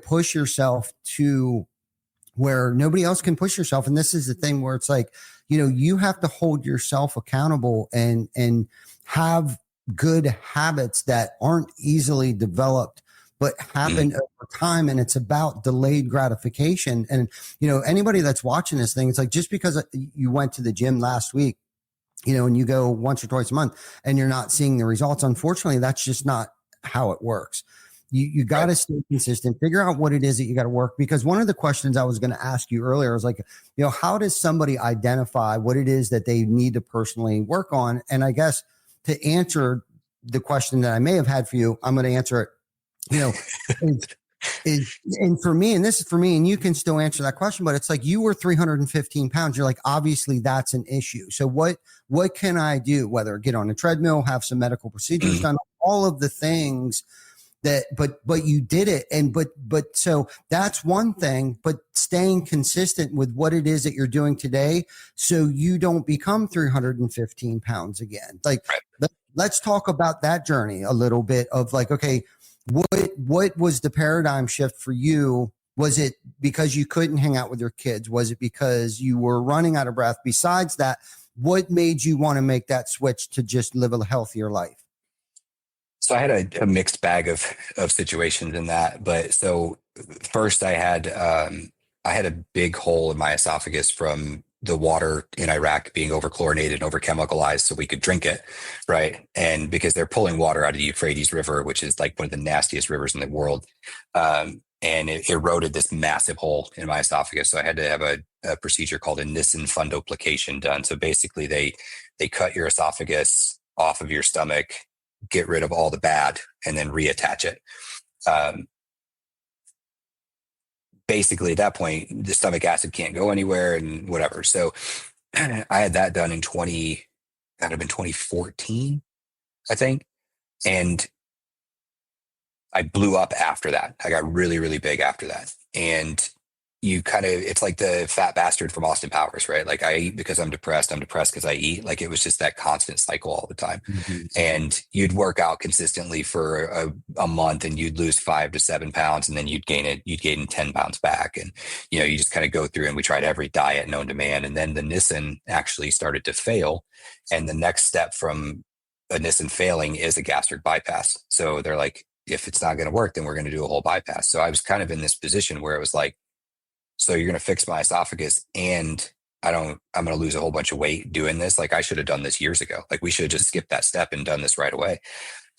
push yourself to where nobody else can push yourself. And this is the thing where it's like, you have to hold yourself accountable and have good habits that aren't easily developed, but happen mm-hmm. over time. And it's about delayed gratification. And, anybody that's watching this thing, it's like, just because you went to the gym last week, and you go once or twice a month and you're not seeing the results, unfortunately, that's just not how it works. You got to stay consistent, figure out what it is that you got to work. Because one of the questions I was going to ask you earlier was like, how does somebody identify what it is that they need to personally work on? And I guess to answer the question that I may have had for you, I'm going to answer it, and for me, and this is for me, and you can still answer that question, but it's like, you were 315 pounds. You're like, obviously that's an issue. So what can I do? Whether get on a treadmill, have some medical procedures done, all of the things that, but you did it. And, but so that's one thing, but staying consistent with what it is that you're doing today, so you don't become 315 pounds again. Like, let's talk about that journey a little bit of like, okay, what was the paradigm shift for you? Was it because you couldn't hang out with your kids? Was it because you were running out of breath? Besides that, what made you want to make that switch to just live a healthier life? So I had a mixed bag of situations in that. But so first I had a big hole in my esophagus from the water in Iraq being overchlorinated and overchemicalized so we could drink it, right? And because they're pulling water out of the Euphrates River, which is like one of the nastiest rivers in the world, and it eroded this massive hole in my esophagus. So I had to have a procedure called a Nissen fundoplication done. So basically they cut your esophagus off of your stomach, get rid of all the bad, and then reattach it. Basically at that point, the stomach acid can't go anywhere and whatever. So I had that done in 2014, I think. And I blew up after that. I got really, really big after that. And it's like the fat bastard from Austin Powers, right? Like, I eat because I'm depressed because I eat. Like, it was just that constant cycle all the time. Mm-hmm. And you'd work out consistently for a month and you'd lose 5 to 7 pounds, and then you'd gain 10 pounds back. And, you just kind of go through, and we tried every diet known to man. And then the Nissen actually started to fail. And the next step from a Nissen failing is a gastric bypass. So they're like, if it's not going to work, then we're going to do a whole bypass. So I was kind of in this position where it was like, so you're going to fix my esophagus and I'm going to lose a whole bunch of weight doing this. Like, I should have done this years ago. Like, we should have just skipped that step and done this right away.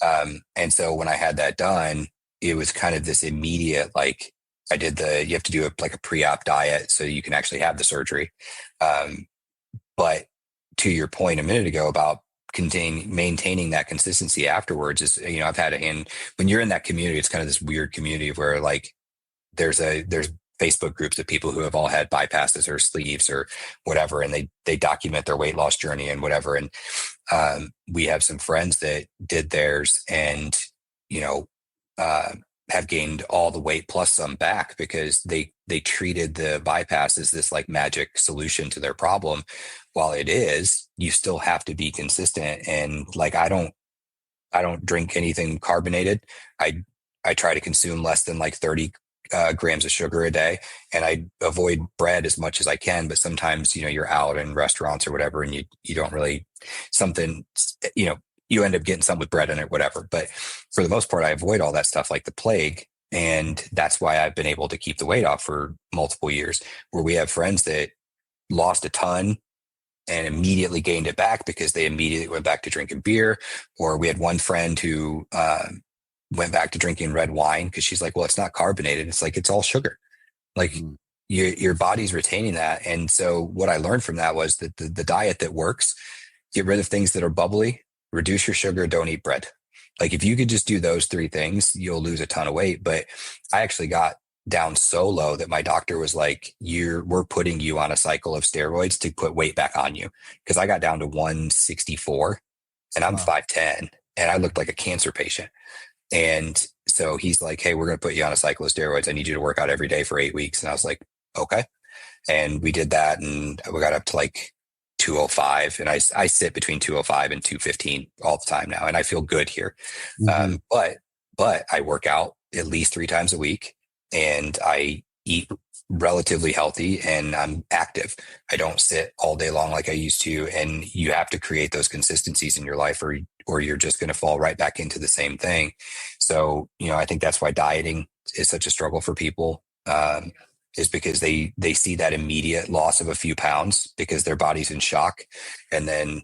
And so when I had that done, it was kind of this immediate, like, you have to do a pre-op diet so you can actually have the surgery. But to your point a minute ago about maintaining that consistency afterwards is, I've had when you're in that community, it's kind of this weird community where like there's Facebook groups of people who have all had bypasses or sleeves or whatever, and they document their weight loss journey and whatever. And we have some friends that did theirs, and have gained all the weight plus some back because they treated the bypass as this like magic solution to their problem. While it is, you still have to be consistent. And like I don't drink anything carbonated. I try to consume less than like 30 grams of sugar a day, and I avoid bread as much as I can. But sometimes, you're out in restaurants or whatever, and you don't really you end up getting some with bread in it, whatever. But for the most part, I avoid all that stuff like the plague. And that's why I've been able to keep the weight off for multiple years, where we have friends that lost a ton and immediately gained it back because they immediately went back to drinking beer. Or we had one friend who went back to drinking red wine because she's like, well, it's not carbonated. It's like, it's all sugar. Like your body's retaining that. And so what I learned from that was that the diet that works, get rid of things that are bubbly, reduce your sugar, don't eat bread. Like if you could just do those three things, you'll lose a ton of weight. But I actually got down so low that my doctor was like, we're putting you on a cycle of steroids to put weight back on you. Cause I got down to 164 and I'm 5'10", and I looked like a cancer patient. And so he's like, hey, we're going to put you on a cycle of steroids. I need you to work out every day for 8 weeks. And I was like, okay. And we did that. And we got up to like 205, and I sit between 205 and 215 all the time now. And I feel good here. But I work out at least 3 times a week, and I eat relatively healthy, and I'm active. I don't sit all day long like I used to. And you have to create those consistencies in your life, or you're just going to fall right back into the same thing. So, I think that's why dieting is such a struggle for people. Is because they see that immediate loss of a few pounds because their body's in shock, and then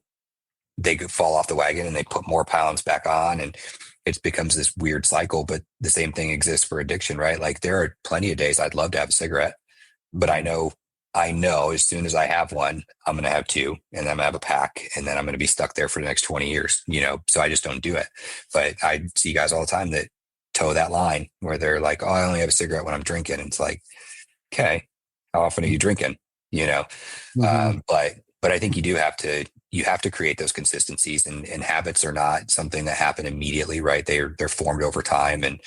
they fall off the wagon and they put more pounds back on, and it becomes this weird cycle. But the same thing exists for addiction, right? Like there are plenty of days I'd love to have a cigarette, but I know as soon as I have one, I'm going to have 2, and then I'm going to have a pack, and then I'm going to be stuck there for the next 20 years, so I just don't do it. But I see guys all the time that toe that line where they're like, oh, I only have a cigarette when I'm drinking. And it's like, okay, how often are you drinking? But I think you have to create those consistencies, and habits are not something that happen immediately, right? They're formed over time. And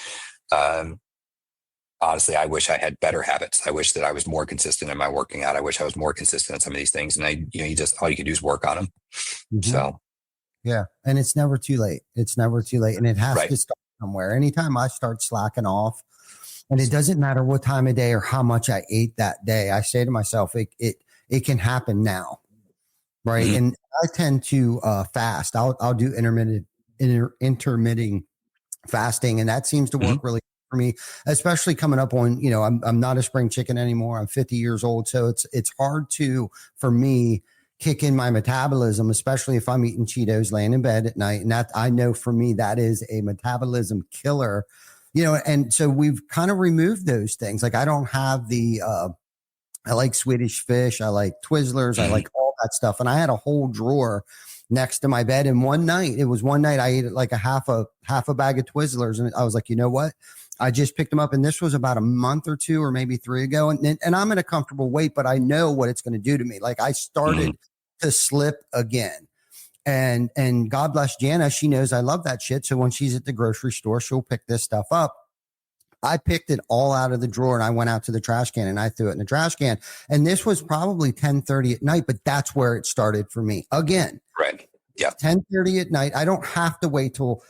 honestly, I wish I had better habits. I wish that I was more consistent in my working out. I wish I was more consistent in some of these things. And all you can do is work on them. So. Yeah. And it's never too late. It's never too late. And it has to start somewhere. Anytime I start slacking off, and it doesn't matter what time of day or how much I ate that day, I say to myself, it can happen now. Right. Mm-hmm. And I tend to fast. I'll do intermitting fasting. And that seems to work really good for me, especially coming up on, I'm not a spring chicken anymore. I'm 50 years old. So it's hard for me, kick in my metabolism, especially if I'm eating Cheetos laying in bed at night. And that, I know for me, that is a metabolism killer. And so we've kind of removed those things. Like I don't have I like Swedish fish. I like Twizzlers. I like all that stuff. And I had a whole drawer next to my bed. And one night I ate like a half a bag of Twizzlers. And I was like, you know what? I just picked them up. And this was about a month or 2 or maybe 3 ago. And I'm in a comfortable weight, but I know what it's going to do to me. Like I started to slip again. And God bless Jana. She knows I love that shit. So when she's at the grocery store, she'll pick this stuff up. I picked it all out of the drawer, and I went out to the trash can and I threw it in the trash can. And this was probably 10:30 at night, but that's where it started for me again. Right. Yeah. 10:30 at night. I don't have to wait till,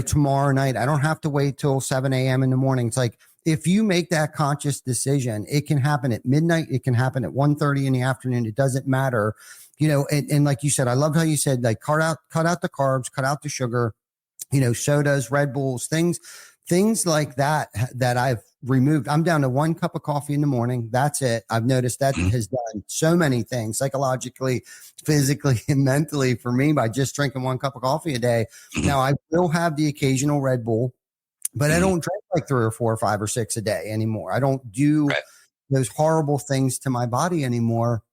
tomorrow night. I don't have to wait till 7 a.m. in the morning. It's like, if you make that conscious decision, it can happen at midnight. It can happen at 1:30 in the afternoon. It doesn't matter. And like you said, I loved how you said, like, cut out the carbs, cut out the sugar, sodas, Red Bulls, things like that I've removed. I'm down to 1 cup of coffee in the morning. That's it. I've noticed that has done so many things psychologically, physically, and mentally for me by just drinking 1 cup of coffee a day. Now I will have the occasional Red Bull, but I don't drink like 3 or 4 or 5 or 6 a day anymore. I don't do those horrible things to my body anymore.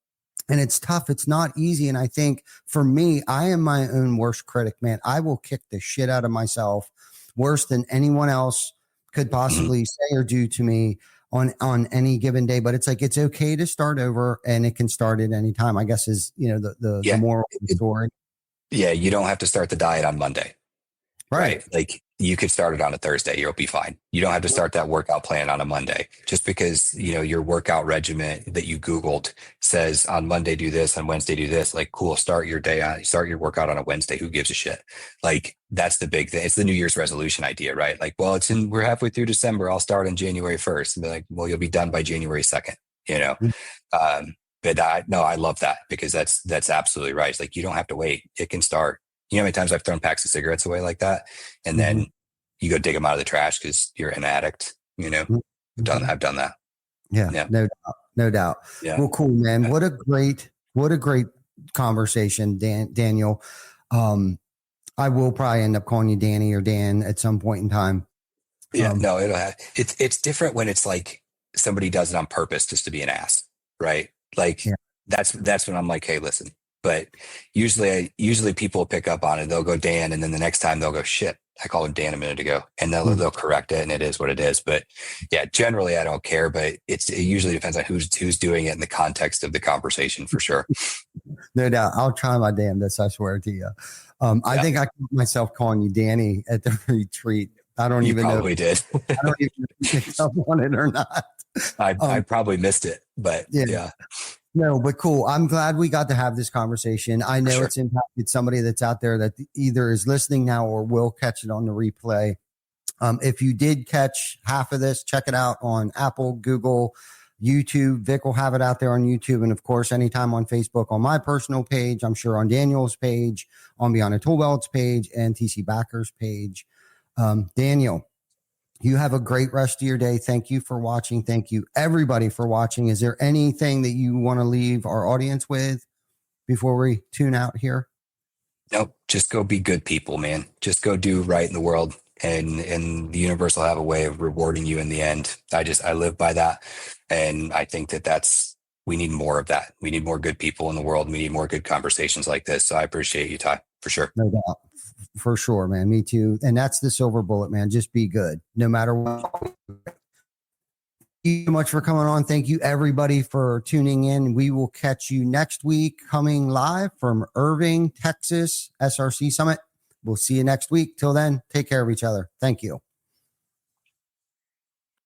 And it's tough. It's not easy. And I think for me, I am my own worst critic, man. I will kick the shit out of myself worse than anyone else could possibly say or do to me on any given day, but it's like, it's okay to start over and it can start at any time, I guess is, the moral of the story. Yeah. You don't have to start the diet on Monday. Right. Like you could start it on a Thursday. You'll be fine. You don't have to start that workout plan on a Monday just because, your workout regimen that you Googled says on Monday, do this, on Wednesday, do this. Like, cool. Start your workout on a Wednesday. Who gives a shit? Like, that's the big thing. It's the New Year's resolution idea, right? Like, well, we're halfway through December. I'll start on January 1st and be like, well, you'll be done by January 2nd, But I love that because that's absolutely right. It's like, you don't have to wait. It can start. You know how many times I've thrown packs of cigarettes away like that, and then you go dig them out of the trash because you're an addict. I've done that. Yeah. No doubt. Yeah. Well, cool, man. What a great conversation, Daniel. I will probably end up calling you Danny or Dan at some point in time. Yeah. No, it's different when it's like somebody does it on purpose just to be an ass, right? Like that's when I'm like, hey, listen. But usually people pick up on it. They'll go Dan, and then the next time they'll go, shit, I called him Dan a minute ago, and they'll correct it, and it is what it is. But yeah, generally I don't care. But it usually depends on who's doing it in the context of the conversation for sure. No doubt, I'll try my damnedest. I swear to you. I think I caught myself calling you Danny at the retreat. I don't even know. Probably did. I don't even know if you picked up on it or not. I probably missed it, but yeah. No, but cool. I'm glad we got to have this conversation. I know it's impacted somebody that's out there that either is listening now or will catch it on the replay. If you did catch half of this, check it out on Apple, Google, YouTube. Vic will have it out there on YouTube. And of course, anytime on Facebook, on my personal page, I'm sure on Daniel's page, on Beyond the Tool Belts page, and TC Backer's page. Daniel, you have a great rest of your day. Thank you for watching. Thank you, everybody, for watching. Is there anything that you want to leave our audience with before we tune out here? Nope. Just go be good people, man. Just go do right in the world, and the universe will have a way of rewarding you in the end. I live by that. And I think we need more of that. We need more good people in the world. We need more good conversations like this. So I appreciate you, Ty, for sure. No doubt. For sure, man. Me too. And that's the silver bullet, man. Just be good no matter what. Thank you so much for coming on. Thank you, everybody, for tuning in. We will catch you next week, coming live from Irving, Texas, SRC Summit. We'll see you next week. Till then, take care of each other. Thank you.